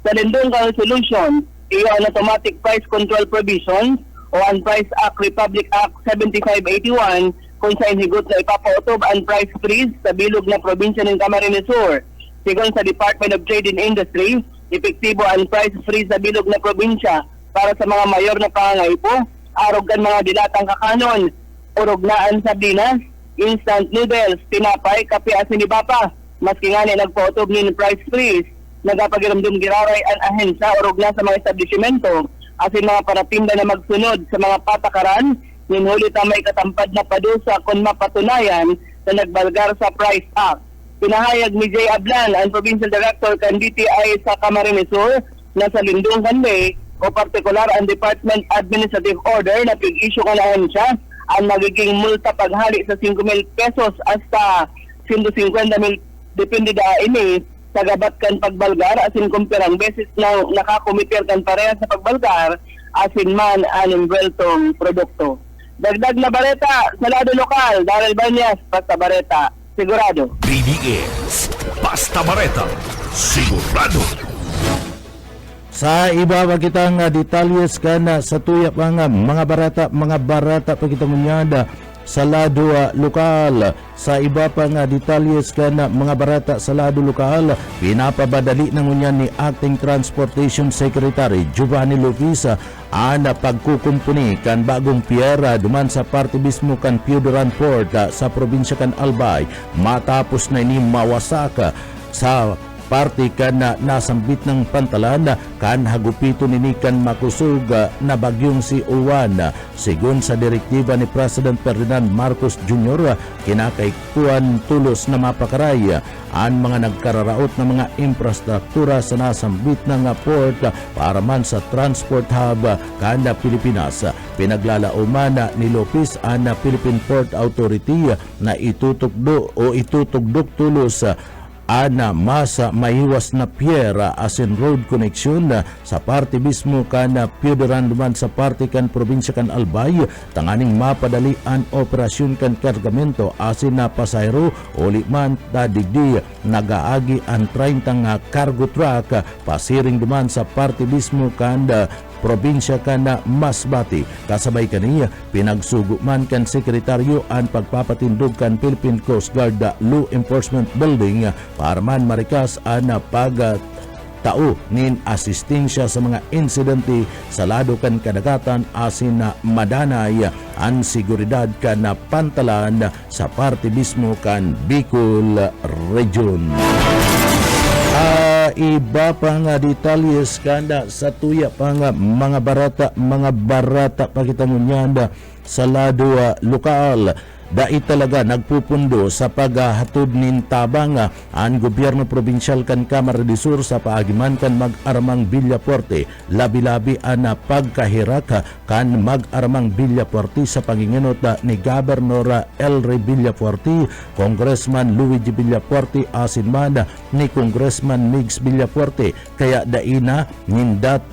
Speaker 6: Sa lindong ka resolution, iyo ang automatic price control provisions o ang Price Act Republic Act 7581 kung sa inhigot na ipapautob ang price freeze sa bilog na probinsya ng Camarines Sur. Sigon sa Department of Trade and Industry, epektibo ang price freeze sa bilog na probinsya para sa mga mayor na pangangaipo, arog kan mga dilatang kakanon, urognaan sa dinas, instant noodles, tinapay, kape asin ibapa. Maski nga ni nagpautob ni price freeze, nagapagiramdum giraray ang ahensya urog na sa mga establishmento asin mga paratinda na magsunod sa mga patakaran, ninhulit ang may katampad na padusa kung mapatunayan na nagbalgar sa Price Act. Pinahayag ni Jay Ablan, ang Provincial Director kan DTI sa Camarines Sur, na sa lindong kanbe o partikular ang Department Administrative Order na pig-issue ka na siya ang magiging multa paghali sa 5,000 pesos hasta 150,000 depende da ini tagabat kan pagbalgar asin kumpirang beses na nakakomitir kan pareha sa pagbalgar asin man aning buweltong produkto. Dagdag na bareta sa lado lokal, Daryl Banyas, Basta Bareta, sigurado.
Speaker 1: BDS Basta Bareta Sigurado.
Speaker 2: Sa iba pa kitang detalyes kana sa tuya pa nga mga barata pa kita munyada sa lado lokal. Sa iba pa nga detalyes kana mga barata sa lado lokal, pinapabadali na ngunyan ni Acting Transportation Secretary Giovanni Lopez ana pagkukumpuni kan bagong piyera duman sa parte mismo kan Piuderan Port sa probinsya kan Albay matapos na ini mawasaka sa parte kan nasambit ng pantalan kan hagupito nini kan makusog na bagyong si Uwan. Sigun sa direktiba ni President Ferdinand Marcos Jr. kinakaikuan tulos na mapakaray ang mga nagkararaot na mga infrastruktura sa nasambit ng port para man sa transport hub kan Pilipinas. Pinaglalauman ni Lopez ang Philippine Port Authority na itutugdok tulos ana masa maiwas na piera asin road connection sa parte mismo kan Piuderan duman sa parte kan probinsya kan Albay tanganing mapadali ang operasyon kan kargamento asin na pasayro uli man tadigdi nagaagi ang 30 nga cargo truck pasiring duman sa parte mismo kan probinsya kan Masbati. Kasabay kaniya pinagsugo man kan sekretaryo ang pagpapatindog kan Philippine Coast Guard Law Enforcement Building para man marikas ang tao nin asistensya sa mga insidente sa lado kan kadagatan asin na madanay ang seguridad kan pantalan sa parte mismo kan Bicol Region. Iba pa nga detalyes kanda sa tuya pa nga mga barata pa kita ngunyanda sa lado lokal. Dai talaga nagpupundo sa paghatod nin tabang ang gobyerno probinsyal kan Camarines del Sur sa paagiman kan mag-aramang Villaforte. Labi-labi ang pagkahirak kan mag-aramang Villaforte sa pangingenot ni Governor Elry Villaforte, Congressman Luigi Villaforte asin man ni Congressman Migs Villaforte. Kaya daina nindat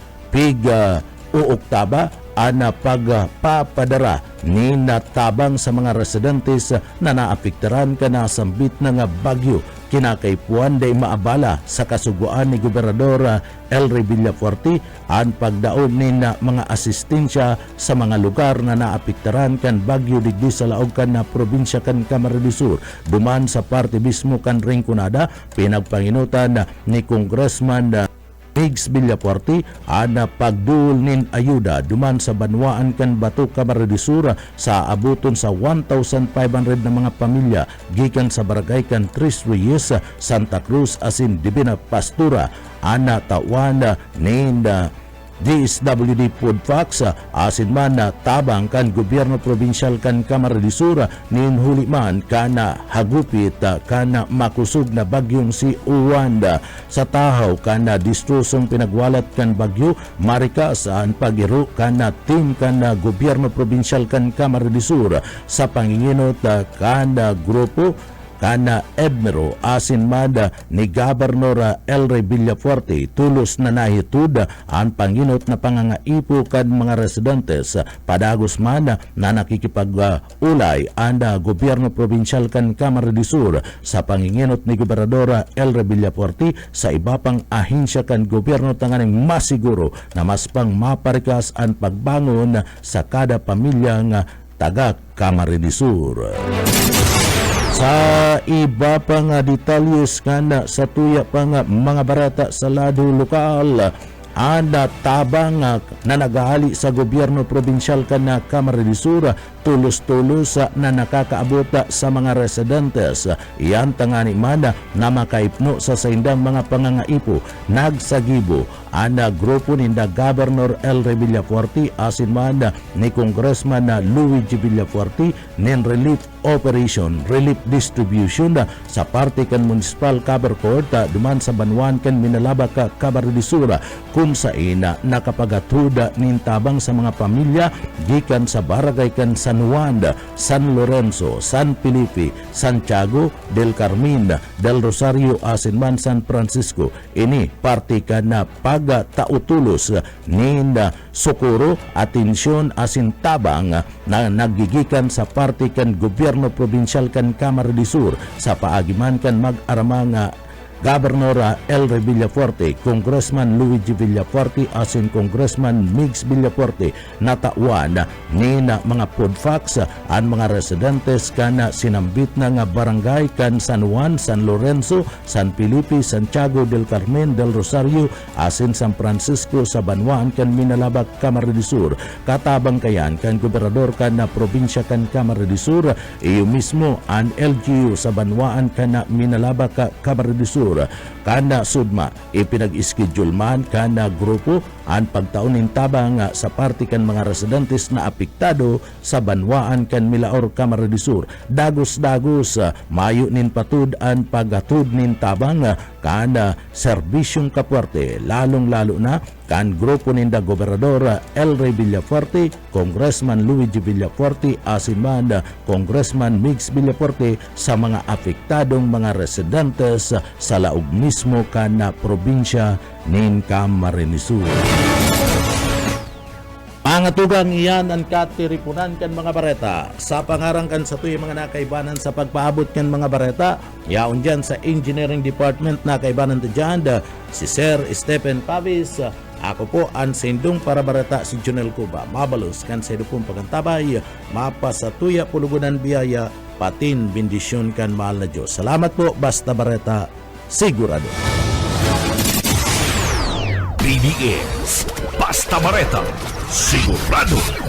Speaker 2: uoktaba ana pagpapadara ni natabang sa mga residentes na naapektaran ka na sambit na nga bagyo kinakaipuan day maabala sa kasuguan ni Gobernador Elry Villaforte ang pagdaon ni na mga asistensya sa mga lugar na naapektaran kan bagyo digdi sa laog kan na probinsya kan Camarines del Sur duman sa parte mismo kan Rinconada. Pinagpanginutan ni Congressman Migs Villaforte ana pagduol nin ayuda duman sa banwaan kan Bato Camarines del Sur sa abuton sa 1,500 na mga pamilya gikan sa barangay kan Tres Reyes, Santa Cruz asin Divina Pastura ana tawan nin DSWD Food Facts asin man na tabang kan gobyerno probinsyal kan Camarines del Sur nin huli man kana hagupit kana makusog na bagyong si Uwan. Sa tahaw kana distrusong pinagwalat kan bagyo marikas ang pagiro kana team kana gobyerno probinsyal kan Camarines del Sur sa panginginot kana grupo kana Edmero asin mada ni Governor Elry Villaforte tulos na nahitud ang panginot na pangangaipo kan mga residentes padagos man na nakikipag-ulay ang gobyerno probinsyal kan Camarines del Sur sa panginginot ni Gobernador Elry Villaforte sa iba pang ahensya kan gobyerno tanganing masiguro na mas pang maparikas ang pagbangon sa kada pamilyang taga Camarines del Sur. Sa iba pa nga detalyes kana sa tuya pa nga mga barata sa lado lokal ana tabang na nagaali sa gobyerno probinsyal kan na Camarines del Sur tulos-tulos na nakakaabot sa mga residentes. Iyan tangani man na makaipno sa saindang mga pangangaipo nagsagibo ana grupo ni Governor Elry Villaforte asin man ni Congressman Luigi Villaforte nin relief operation relief distribution sa parte kan municipal cover court duman sa banwan kan Minalaba ka Camarines del Sur kung sa ina nakapagatuda nin tabang sa mga pamilya gikan sa barangay kan San San Juan, San Lorenzo, San Felipe, Santiago del Carmen, del Rosario asin man San Francisco. Ini parte ka na pagtautulos nin sukuro, atensyon asin tabang na nagigikan sa parte kan gobyerno probinsyal kan Camarines Sur sa paagiman kan mag-aramang Governor Elre Villafuerte, Congressman Luigi Villafuerte asin Congressman Migs Villafuerte natawan ni na mga podfax ang mga residentes kan sinambit na nga barangay kan San Juan, San Lorenzo, San Felipe, Santiago del Carmen, del Rosario asin San Francisco sa Banwaan kan Minalabak, Camarines Sur. Katabang kayan kan gobernador kan na probinsya kan Camarines Sur, iyo mismo ang LGU sa Banwaan kan na Minalabak, Camarines Sur. Kana sudma ipinag-schedule man kana grupo ang pagtaunin tabang sa parte kan mga residentes na apektado sa Banwaan kan Milaor, Camarines Sur. Dagos-dagos mayo nin patud ang paghatud nin tabang kana serbisyong kapuerte, lalong-lalo na kan grupo ninda Gobernador Elre Villafuerte, Congressman Luigi Villafuerte asin man Congressman Migs Villafuerte sa mga apektadong mga residentes sa laog mismo kan na probinsya nin Camarines Sur. Pangatugang iyan ang katiripunan kan mga bareta. Sa pangarang kan sa tuyo mga nakaibanan sa pagpaabot kan mga bareta, yaon dyan sa Engineering Department nakaibanan ta dyan, si Sir Stephen Pavis. Ako po ang sendong para bareta si Jonel Cuba. Mabalos kan sa edupong pagantabay, mapasatuya pulugunan biyaya, patin bendisyon kan mahal na Diyos. Salamat po, basta bareta, sigurado.
Speaker 1: PBS Basta Bareta, sigurado.